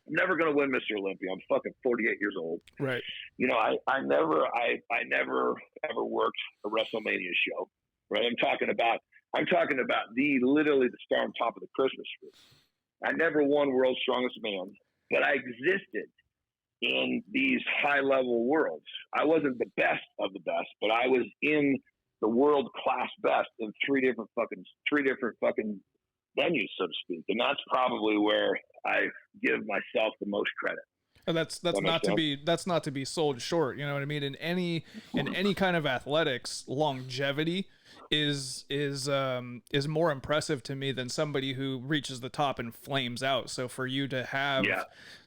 going to win Mr. Olympia. I'm fucking 48 years old. Right. You know, I never ever worked a WrestleMania show, right? I'm talking about literally the star on top of the Christmas tree. I never won World's Strongest Man, but I existed in these high level worlds. I wasn't the best of the best, but I was in the world class best in three different fucking venues, so to speak. And that's probably where I give myself the most credit. And that's not to be sold short. You know what I mean? In any kind of athletics, longevity is more impressive to me than somebody who reaches the top and flames out. So for you to have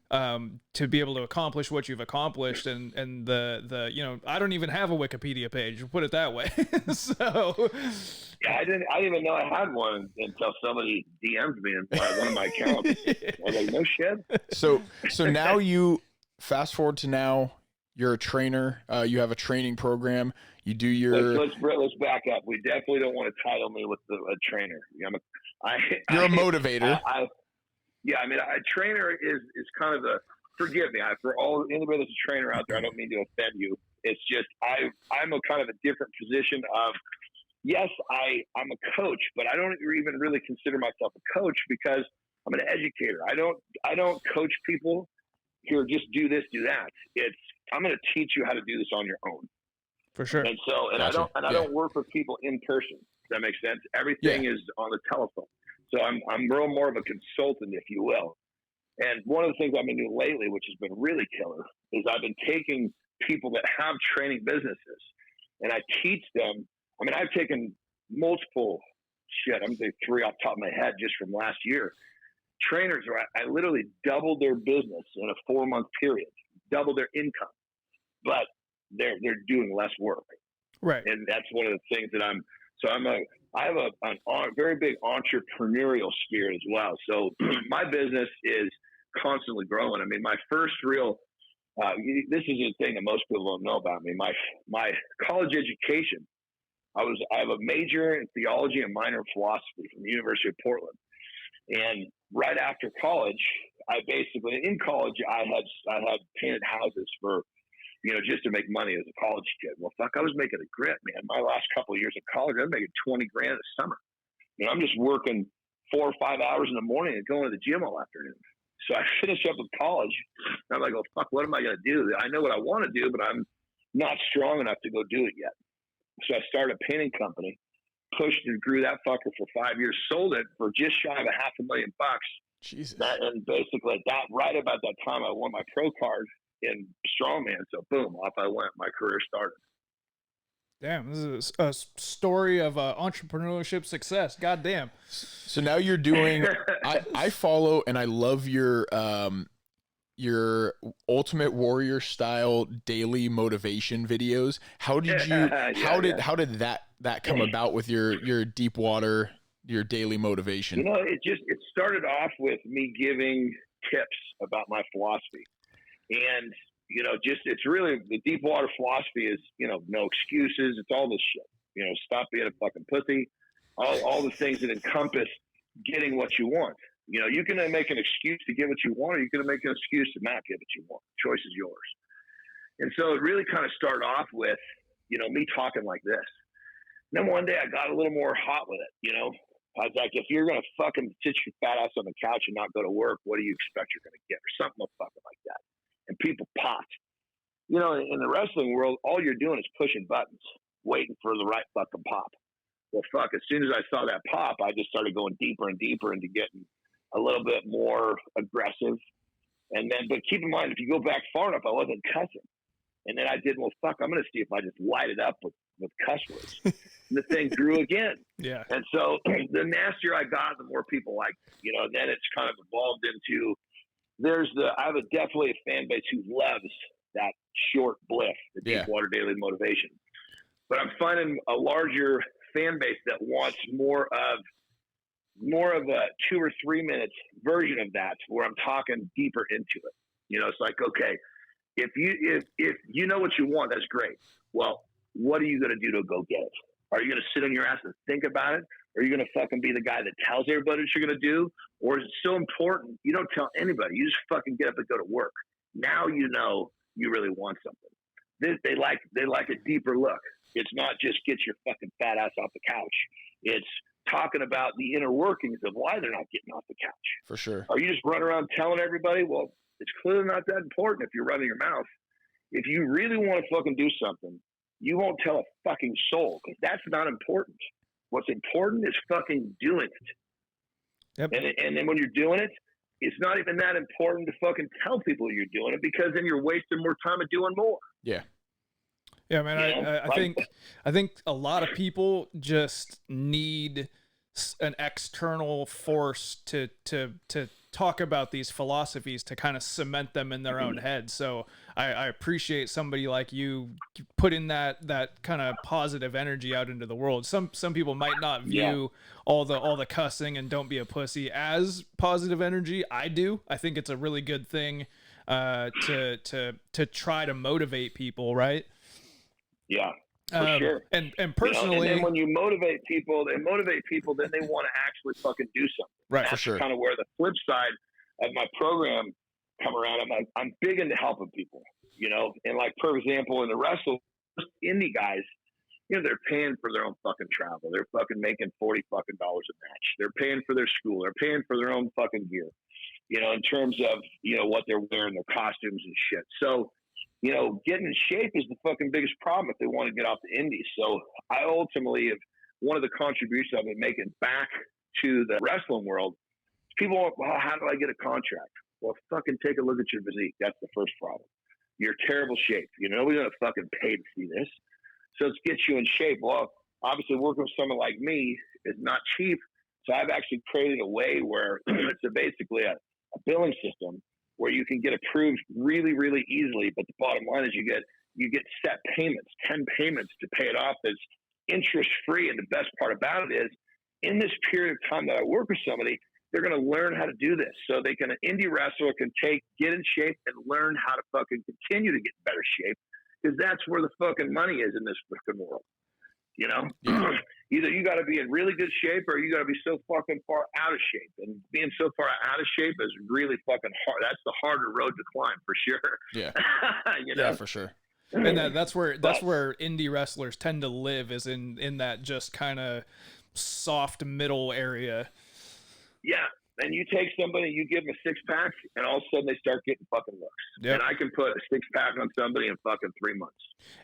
to be able to accomplish what you've accomplished, and the you know, I don't even have a Wikipedia page, put it that way. So yeah, I didn't even know I had one until somebody DM'd me in one of my accounts. I was like, no shit. So now you fast forward to now, you're a trainer. You have a training program. You do your. Let's back up. We definitely don't want to title me with a trainer. You're a motivator. Yeah, I mean, a trainer is kind of forgive me, for anybody that's a trainer out there, I don't mean to offend you. It's just, I'm a kind of a different position of, yes, I'm a coach, but I don't even really consider myself a coach because I'm an educator. I don't coach people here, just do this, do that. I'm going to teach you how to do this on your own. For sure. And so, I don't work with people in person. Does that make sense? Everything is on the telephone. So I'm real more of a consultant, if you will. And one of the things I've been doing lately, which has been really killer, is I've been taking people that have training businesses and I teach them. I mean, I've taken multiple I'm going to say 3 off the top of my head just from last year. Trainers, I literally doubled their business in a 4-month period, doubled their income, but they're doing less work. Right. And that's one of the things that I have a very big entrepreneurial spirit as well. So my business is constantly growing. I mean, my first real, this is a thing that most people don't know about me. My college education, I have a major in theology and minor in philosophy from the University of Portland. And right after college, in college, I had painted houses for, just to make money as a college kid. Well, fuck, I was making a grip, man. My last couple of years of college, I was making $20 grand a summer. I'm just working 4 or 5 hours in the morning and going to the gym all afternoon. So I finished up with college, and I'm like, oh, fuck, what am I going to do? I know what I want to do, but I'm not strong enough to go do it yet. So I started a painting company, pushed and grew that fucker for 5 years, sold it for just shy of $500,000. Jesus. And basically right about that time, I won my pro card in Strongman. So boom, off I went. My career started. Damn, this is a story of entrepreneurship success. God damn. So now you're doing, I follow and I love your Ultimate Warrior style daily motivation videos. How did you, how did that come about with your Deepwater, your daily motivation? It started off with me giving tips about my philosophy. And, it's really, the Deepwater philosophy is, no excuses. It's all this shit, stop being a fucking pussy, all the things that encompass getting what you want. You can make an excuse to get what you want, or you can make an excuse to not get what you want. The choice is yours. And so it really kind of started off with, me talking like this. And then one day I got a little more hot with it, I was like, if you're going to fucking sit your fat ass on the couch and not go to work, what do you expect you're going to get? Or something fucking like that. And people popped. In the wrestling world, all you're doing is pushing buttons, waiting for the right fucking pop. Well, fuck, as soon as I saw that pop, I just started going deeper and deeper into getting a little bit more aggressive. And then, but keep in mind, if you go back far enough, I wasn't cussing. And then I did, well, fuck, I'm going to see if I just light it up with cuss words. And the thing grew again. Yeah. And so the nastier I got, the more people liked it, and then it's kind of evolved into, I have definitely a fan base who loves that short blip, the Deepwater daily motivation. But I'm finding a larger fan base that wants more of a 2 or 3 minutes version of that, where I'm talking deeper into it. It's like, okay, if you know what you want, that's great. Well, what are you going to do to go get it? Are you going to sit on your ass and think about it? Or are you going to fucking be the guy that tells everybody what you're going to do? Or is it so important you don't tell anybody? You just fucking get up and go to work. Now you really want something. They like a deeper look. It's not just get your fucking fat ass off the couch. It's talking about the inner workings of why they're not getting off the couch. For sure. Are you just running around telling everybody? Well, it's clearly not that important if you're running your mouth. If you really want to fucking do something, you won't tell a fucking soul, because that's not important. What's important is fucking doing it. Yep. And then when you're doing it, it's not even that important to fucking tell people you're doing it, because then you're wasting more time of doing more. Yeah. Yeah, man. I think a lot of people just need an external force to talk about these philosophies, to kind of cement them in their own head. So I appreciate somebody like you putting that kind of positive energy out into the world. Some people might not view all the cussing and don't be a pussy as positive energy. I do. I think it's a really good thing to try to motivate people, right? Yeah. For sure. And personally, and then when you motivate people, then they want to actually fucking do something. Right. That's for sure. Kind of where the flip side of my program come around. I'm big into helping people, and like, for example, in the wrestle indie guys, they're paying for their own fucking travel. They're fucking making $40 fucking dollars a match. They're paying for their school. They're paying for their own fucking gear, in terms of, what they're wearing, their costumes and shit. So, getting in shape is the fucking biggest problem if they want to get off the indies. So I ultimately have, one of the contributions I've been making back to the wrestling world, people are, well, how do I get a contract? Well, fucking take a look at your physique. That's the first problem. You're terrible shape. Nobody's going to fucking pay to see this. So let's get you in shape. Well, obviously working with someone like me is not cheap. So I've actually created a way where it's basically a billing system where you can get approved really, really easily. But the bottom line is you get set payments, 10 payments to pay it off that's interest free. And the best part about it is, in this period of time that I work with somebody, they're going to learn how to do this. So an indie wrestler can get in shape and learn how to fucking continue to get in better shape, because that's where the fucking money is in this fucking world. Yeah. Either you got to be in really good shape, or you got to be so fucking far out of shape. And being so far out of shape is really fucking hard. That's the harder road to climb, for sure. Yeah. Yeah, for sure. And that's where indie wrestlers tend to live, is in that just kind of soft middle area. Yeah. And you take somebody, you give them a 6-pack, and all of a sudden they start getting fucking looks. Yep. And I can put a 6-pack on somebody in fucking 3 months.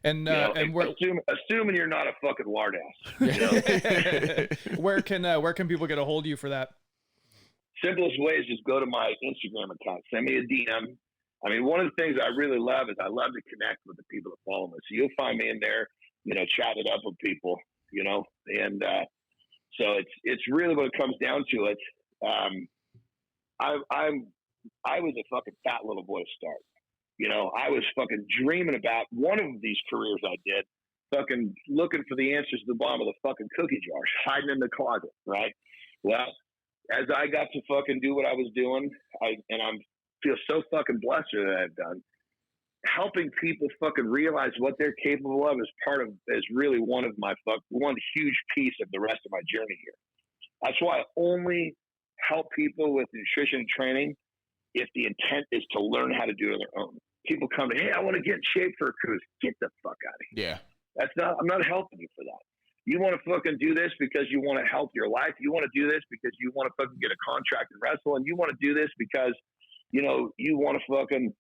And assuming you're not a fucking lard ass. Where can people get a hold of you for that? Simplest way is just go to my Instagram account, send me a DM. I mean, one of the things I really love is I love to connect with the people that follow me. So you'll find me in there, chat it up with people, and so it's really what it comes down to. It. I was a fucking fat little boy to start. I was fucking dreaming about one of these careers I did, fucking looking for the answers at the bottom of the fucking cookie jars, hiding in the closet, right? Well, as I got to fucking do what I was doing, I feel so fucking blessed that I've done. Helping people fucking realize what they're capable of is really one huge piece of the rest of my journey here. That's why I only help people with nutrition and training if the intent is to learn how to do it on their own. People come to, hey, I want to get in shape for a cruise. Get the fuck out of here. Yeah. I'm not helping you for that. You want to fucking do this because you want to help your life. You want to do this because you want to fucking get a contract and wrestle. And you want to do this because, you want to fucking,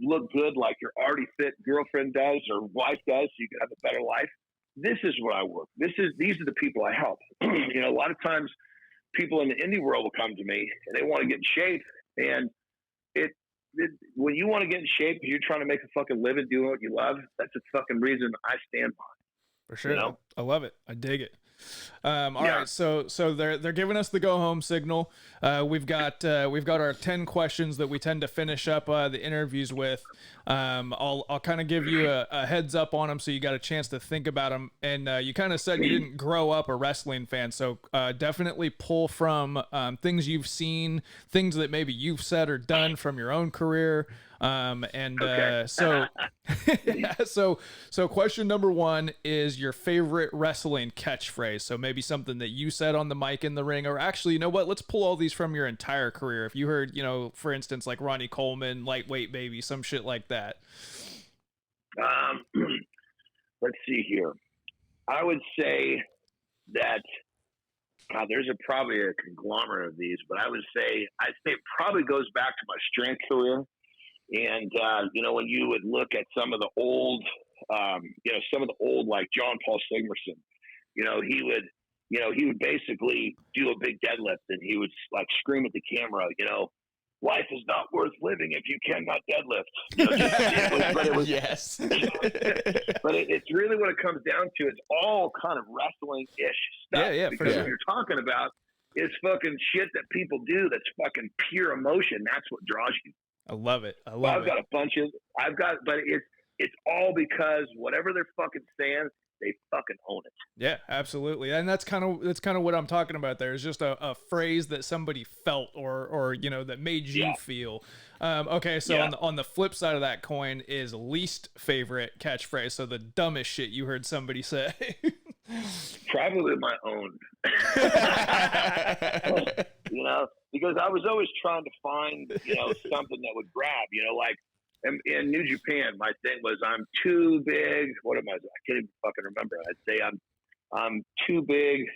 look good like your already fit girlfriend does or wife does, so you can have a better life. This is what I work. These are the people I help. A lot of times people in the indie world will come to me and they want to get in shape. And when you want to get in shape because you're trying to make a fucking living doing what you love, that's the fucking reason I stand behind. For sure. I love it. I dig it. All right. So they're giving us the go home signal. We've got our 10 questions that we tend to finish up the interviews with. I'll kind of give you a heads up on them so you got a chance to think about them. And you kind of said you didn't grow up a wrestling fan, so definitely pull from things you've seen, things that maybe you've said or done from your own career. So question number 1 is your favorite wrestling catchphrase. So maybe something that you said on the mic in the ring, or actually, you know what? Let's pull all these from your entire career. If you heard, for instance, like Ronnie Coleman, lightweight baby, some shit like that. Let's see here. I would say that, God, there's probably a conglomerate of these, but I'd say it probably goes back to my strength career. And, when you would look at some of the old some of the old, like John Paul Sigmerson, he would basically do a big deadlift and he would like scream at the camera, life is not worth living if you cannot deadlift. But it was, yes. but it's really what it comes down to. It's all kind of wrestling-ish stuff. Yeah, because for sure. what you're talking about is fucking shit that people do that's fucking pure emotion. That's what draws you. I love it. I've got a bunch of, but it's all because whatever they're fucking saying, they fucking own it. Yeah, absolutely. And that's kind of what I'm talking about there. Is just a phrase that somebody felt or that made you feel. Okay, so on the flip side of that coin is least favorite catchphrase. So the dumbest shit you heard somebody say. Probably my own. Because I was always trying to find, something that would grab, like in New Japan, my thing was I'm too big. What am I? I can't even fucking remember. I'd say I'm too big.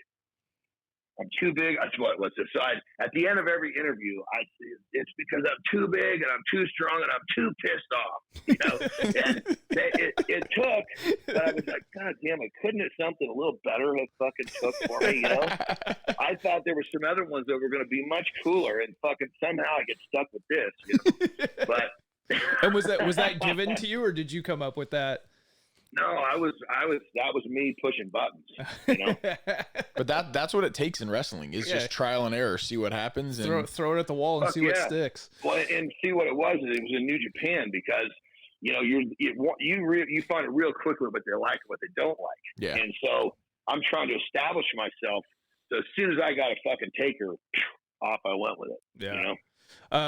I'm too big. That's what was this. So at the end of every interview, I say it's because I'm too big and I'm too strong and I'm too pissed off. And it took, but I was like, God damn it! Couldn't it something a little better have fucking took for me? I thought there were some other ones that were going to be much cooler, and fucking somehow I get stuck with this. But. And was that given to you, or did you come up with that? No, that was me pushing buttons, But that's what it takes in wrestling is just trial and error, see what happens, and throw it at the wall and see what sticks. Well, and see what it was in New Japan, because you find it real quickly what they like and what they don't like. Yeah. And so I'm trying to establish myself. So as soon as I got a fucking taker, off I went with it. Yeah.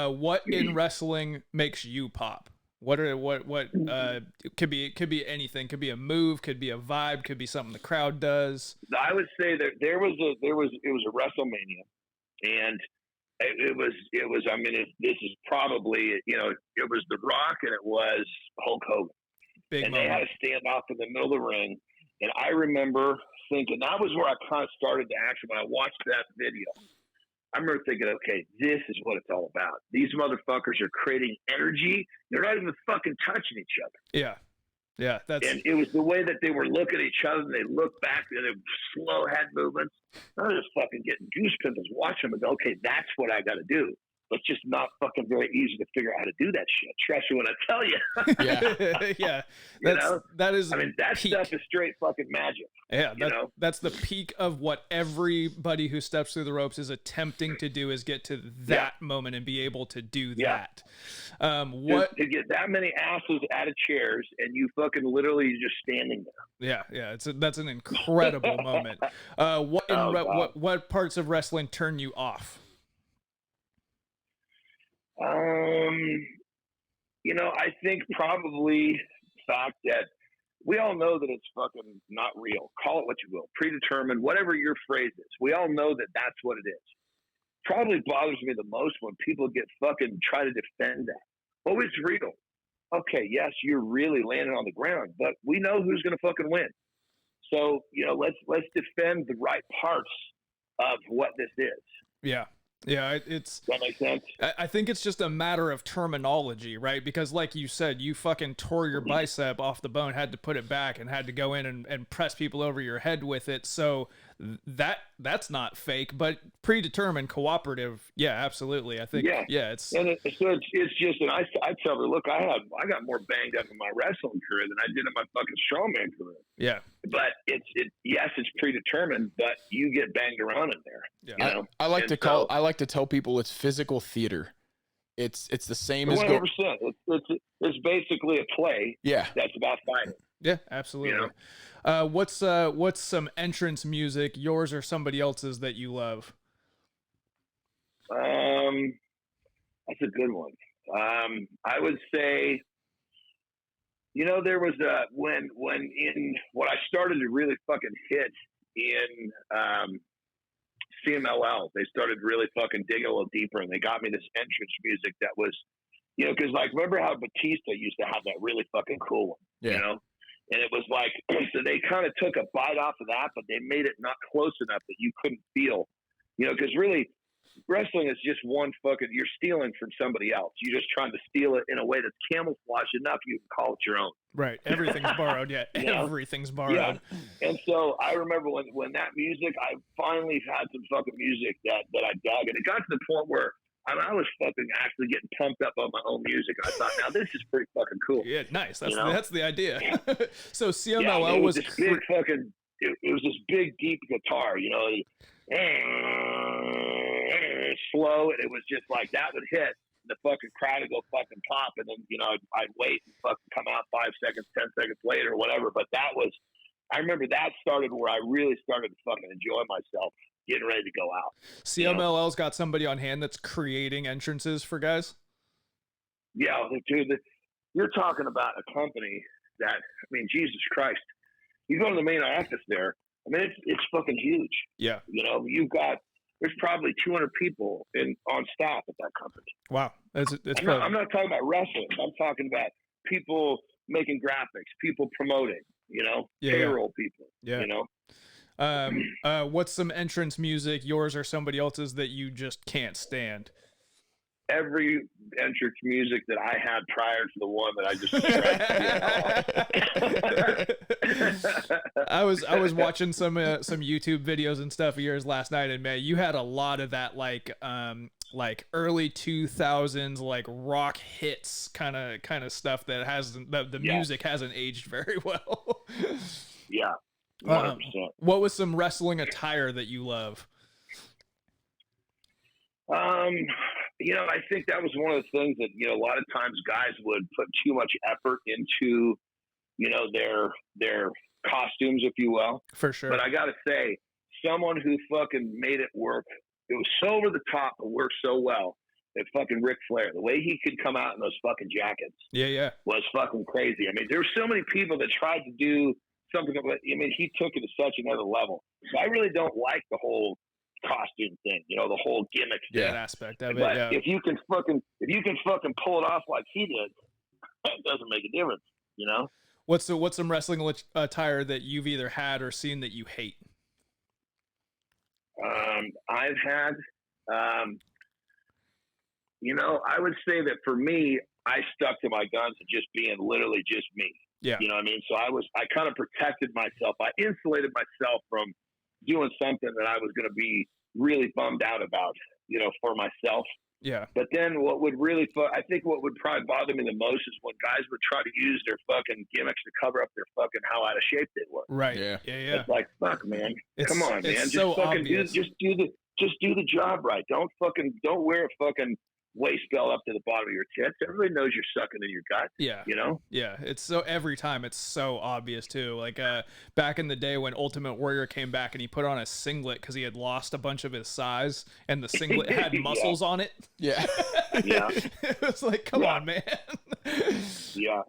What in wrestling makes you pop? What could be anything, could be a move, could be a vibe, could be something the crowd does. I would say that it was a WrestleMania, and it was I mean this is probably it was The Rock and it was Hulk Hogan. Big and moment. They had to stand off in the middle of the ring, and I remember thinking that was where I kind of started to action when I watched that video. I remember thinking, okay, this is what it's all about. These motherfuckers are creating energy. They're not even fucking touching each other. Yeah. And it was the way that they were looking at each other, and they looked back, and they slow head movements. I was just fucking getting goose pimples watching them and go, okay, that's what I got to do. But it's just not fucking very easy to figure out how to do that shit. Trust me when I tell you. Yeah. That is. I mean, that stuff is straight fucking magic. Yeah, that's the peak of what everybody who steps through the ropes is attempting to do, is get to that moment and be able to do that. What to get that many asses out of chairs and you fucking literally just standing there. Yeah. That's an incredible moment. What parts of wrestling turn you off? I think probably the fact that we all know that it's fucking not real. Call it what you will. Predetermined, whatever your phrase is. We all know that that's what it is. Probably bothers me the most when people get fucking try to defend that. Oh, it's real. Okay, yes, you're really landing on the ground, but we know who's going to fucking win. So, let's defend the right parts of what this is. Yeah. Yeah, Does that make sense? I think it's just a matter of terminology, right? Because like you said, you fucking tore your bicep off the bone, had to put it back, and had to go in and press people over your head with it. So that's not fake, but predetermined, cooperative. Yeah, absolutely. I think. Yeah, it's just, and I tell her, look, I got more banged up in my wrestling career than I did in my fucking strongman career. Yeah. But it's predetermined, but you get banged around in there. Yeah. I like to tell people it's physical theater. It's the same 100%. It's basically a play. Yeah. That's about fighting. Yeah, absolutely. What's some entrance music, yours or somebody else's, that you love? That's a good one. I would say, there was when in what I started to really fucking hit in CMLL, they started really fucking digging a little deeper, and they got me this entrance music that was, because like, remember how Batista used to have that really fucking cool one, And it was like, so they kind of took a bite off of that, but they made it not close enough that you couldn't feel, because really wrestling is just one fucking, you're stealing from somebody else. You're just trying to steal it in a way that's camouflage enough you can call it your own. Right. Everything's borrowed. Yeah. Everything's borrowed. Yeah. And so I remember when that music, I finally had some fucking music that I dug. And it got to the point where I was fucking actually getting pumped up on my own music. And I thought, now this is pretty fucking cool. Yeah, nice. That's the idea. So CMLL yeah, it was was this big fucking, it was this big deep guitar, you know, slow, and it was just like that would hit. The fucking crowd would go fucking pop, and then, you know, I'd wait and fucking come out 5 seconds, 10 seconds later, or whatever. But that was, I remember that started where I really started to fucking enjoy myself, getting ready to go out. CMLL's got somebody on hand that's creating entrances for guys. Yeah, dude, you're talking about a company that, I mean, Jesus Christ, you go to the main office there. I mean, it's fucking huge. Yeah. You know, there's probably 200 people on staff at that company. Wow. I'm not talking about wrestling. I'm talking about people making graphics, people promoting, you know, payroll people, you know. What's some entrance music, yours or somebody else's, that you just can't stand? Every entrance music that I had prior to the one that I just I was watching some YouTube videos and stuff of yours last night, and man, you had a lot of that like early 2000s like rock hits kind of stuff that hasn't the music hasn't aged very well. Yeah. 100%. What was some wrestling attire that you love? You know, I think that was one of the things that, you know, a lot of times guys would put too much effort into, you know, their costumes, if you will. For sure. But I got to say, someone who fucking made it work, it was so over the top and worked so well, that fucking Ric Flair, the way he could come out in those fucking jackets was fucking crazy. I mean, there were so many people that tried to do something. I mean, he took it to such another level. So I really don't like the whole costume thing, you know, the whole gimmick thing. That aspect of it. But yeah. if you can fucking pull it off like he did, it doesn't make a difference, you know. What's some wrestling attire that you've either had or seen that you hate? I've had, you know, I would say that for me, I stuck to my guns of just being literally just me. Yeah. You know what I mean? So I kind of protected myself. I insulated myself from doing something that I was going to be really bummed out about, you know, for myself. Yeah. But then what would probably bother me the most is when guys would try to use their fucking gimmicks to cover up their fucking how out of shape they were. Right. Yeah. It's like, fuck, man. Come on, man. Just so fucking obvious. just do the job right. Don't wear a fucking waist belt up to the bottom of your tits. Everybody knows you're sucking in your gut. Yeah. You know? Yeah. It's so every time it's so obvious too. Like back in the day when Ultimate Warrior came back and he put on a singlet because he had lost a bunch of his size and the singlet had muscles on it. Yeah. It was like, come on, man. Yeah.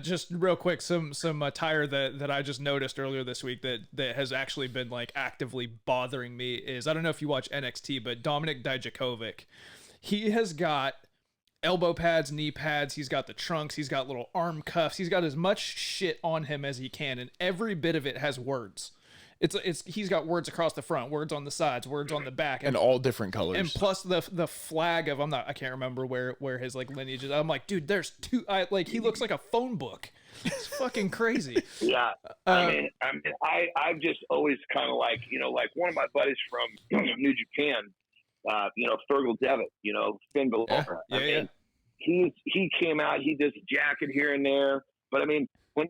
Just real quick, some attire that I just noticed earlier this week that has actually been like actively bothering me is, I don't know if you watch NXT, but Dominik Dijakovic, he has got elbow pads, knee pads, he's got the trunks, he's got little arm cuffs, he's got as much shit on him as he can, and every bit of it has words. He's got words across the front, words on the sides, words on the back, and all different colors. And plus the flag of I can't remember where his like lineage is. I'm like, dude, there's two. He looks like a phone book. It's fucking crazy. Yeah. I've just always kind of like, you know, like one of my buddies from New Japan, you know, Fergal Devitt, you know, Finn Balor. He came out, he does a jacket here and there, but I mean, when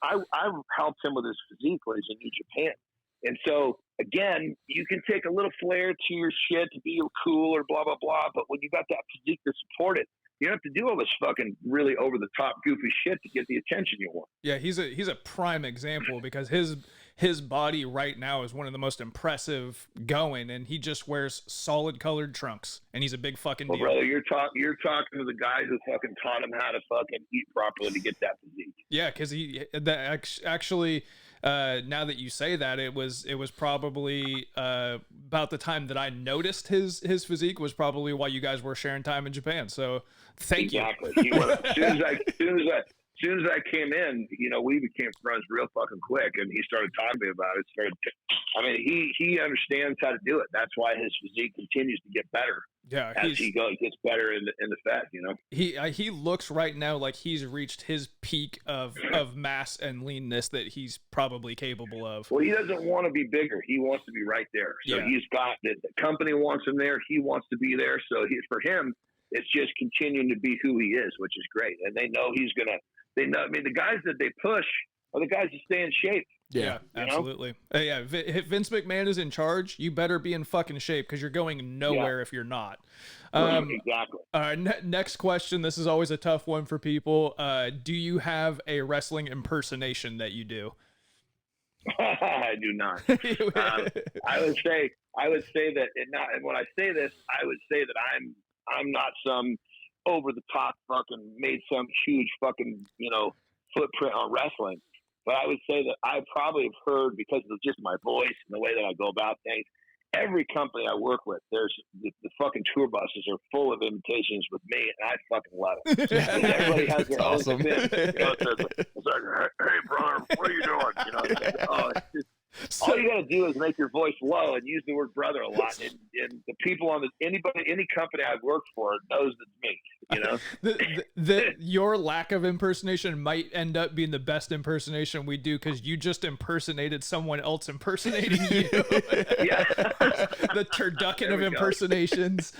I helped him with his physique when he's in New Japan, and so again, you can take a little flair to your shit to be cool or blah blah blah, but when you got that physique to support it, you don't have to do all this fucking really over the top goofy shit to get the attention you want. Yeah, he's a prime example because his body right now is one of the most impressive going, and he just wears solid colored trunks, and he's a big fucking deal. Brother, you're talking to the guy who fucking taught him how to fucking eat properly to get that physique. Yeah, because actually, now that you say that, it was probably about the time that I noticed his physique was probably while you guys were sharing time in Japan. So thank you. Exactly. As soon soon as I came in, we became friends real fucking quick, and he started talking to me about it. He understands how to do it. That's why his physique continues to get better. Yeah, as he gets better in the fat. He looks right now like he's reached his peak of mass and leanness that he's probably capable of. Well, he doesn't want to be bigger. He wants to be right there. So he's got the company wants him there. He wants to be there. So for him, it's just continuing to be who he is, which is great. And they know he's gonna. They know. I mean, the guys that they push are the guys that stay in shape. Yeah, absolutely. If Vince McMahon is in charge, you better be in fucking shape because you're going nowhere if you're not. Exactly. All right, next question. This is always a tough one for people. Do you have a wrestling impersonation that you do? I do not. I would say that, and when I say this, I would say that I'm not some over the top fucking made some huge fucking footprint on wrestling. But I would say that I probably have heard, because of just my voice and the way that I go about things, every company I work with, there's the fucking tour buses are full of invitations with me, and I fucking love it. Everybody has their own thing. It's like, hey, brother, what are you doing? It's just, all you got to do is make your voice low and use the word brother a lot. And the people on any company I've worked for knows it's me, Your lack of impersonation might end up being the best impersonation we do, because you just impersonated someone else impersonating you. The turducken of impersonations.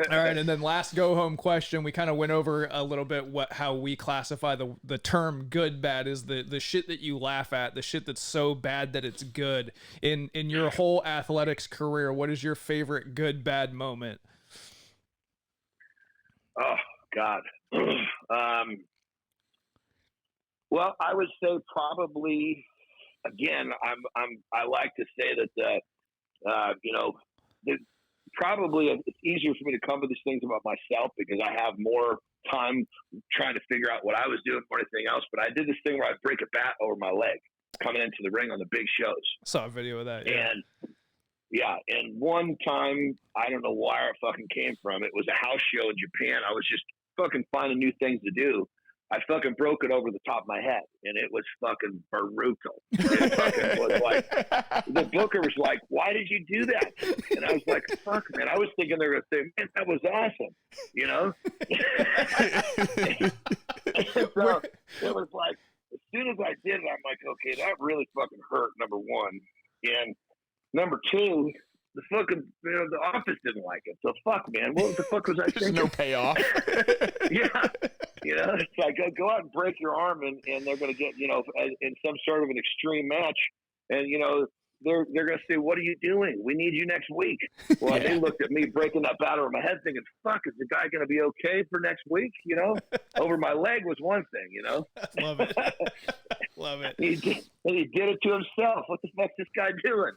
All right, and then last go home question. We kind of went over a little bit how we classify the term good bad is the shit that you laugh at, the shit that's so bad that it's good. In your whole athletics career, what is your favorite good bad moment? Oh God. Well, I would say probably, again, I like to say that probably it's easier for me to come to these things about myself because I have more time trying to figure out what I was doing more than anything else. But I did this thing where I break a bat over my leg coming into the ring on the big shows. Saw a video of that. And one time, I don't know where it fucking came from. It was a house show in Japan. I was just fucking finding new things to do. I fucking broke it over the top of my head, and it was fucking brutal. It fucking was like, the booker was like, "Why did you do that?" And I was like, "Fuck, man." I was thinking they were going to say, "Man, that was awesome," So it was like, as soon as I did it, I'm like, okay, that really fucking hurt, number one. And number two, the fucking, the office didn't like it. So fuck, man, what the fuck was I thinking? There's no payoff. It's like, go out and break your arm, and they're going to get, in some sort of an extreme match, and they're going to say, "What are you doing? We need you next week." Well, They looked at me breaking that bat over my head, thinking, "Fuck, is the guy going to be okay for next week?" Over my leg was one thing, Love it. Love it. He did it to himself. What the fuck's this guy doing?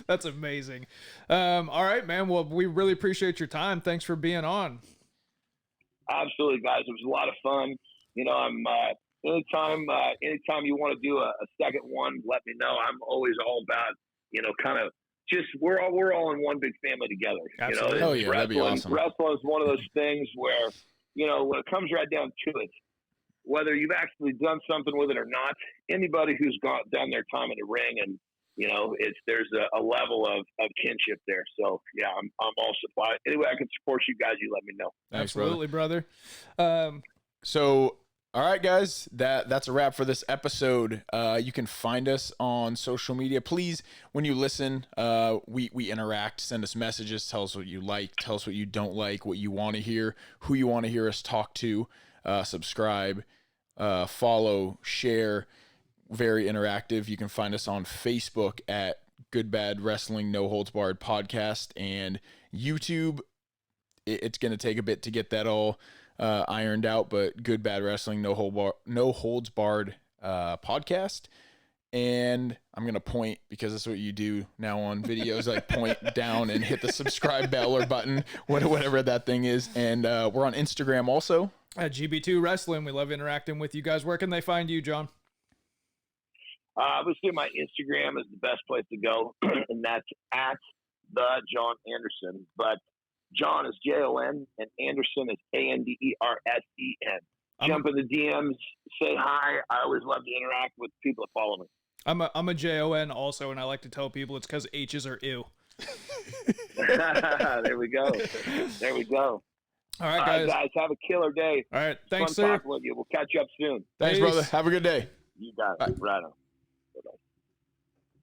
That's amazing. All right, man. Well, we really appreciate your time. Thanks for being on. Absolutely, guys. It was a lot of fun. I'm anytime you want to do a second one, let me know. I'm always all about, kind of just we're all in one big family together. Absolutely. Oh yeah, that'd be awesome. Wrestling is one of those things where, when it comes right down to it, whether you've actually done something with it or not, anybody who's done their time in the ring and there's a level of kinship there. So yeah, I'm all supplied. Anyway, I can support you guys. You let me know. Thanks, absolutely, brother. So, all right, guys, that's a wrap for this episode. You can find us on social media. Please, when you listen, we interact. Send us messages. Tell us what you like. Tell us what you don't like. What you want to hear. Who you want to hear us talk to. Subscribe, follow, share. Very interactive. You can find us on Facebook at Good Bad Wrestling No Holds Barred Podcast, and YouTube. It's going to take a bit to get that all ironed out, but Good Bad Wrestling No Holds Barred Podcast. And I'm going to point, because that's what you do now on videos, like point down and hit the subscribe bell or button, whatever that thing is. And we're on Instagram also. At GB2 Wrestling. We love interacting with you guys. Where can they find you, John? Obviously, my Instagram is the best place to go, and that's at the Jon Andersen. But Jon is Jon, and Andersen is Andersen. Jump in the DMs, say hi. I always love to interact with people that follow me. I'm a Jon also, and I like to tell people it's because H's are ew. There we go. There we go. All right, guys. Have a killer day. All right. Thanks, Fun sir. talking with you. We'll catch you up soon. Thanks, Peace. brother. Have a good day. You got it. Bye. Right on.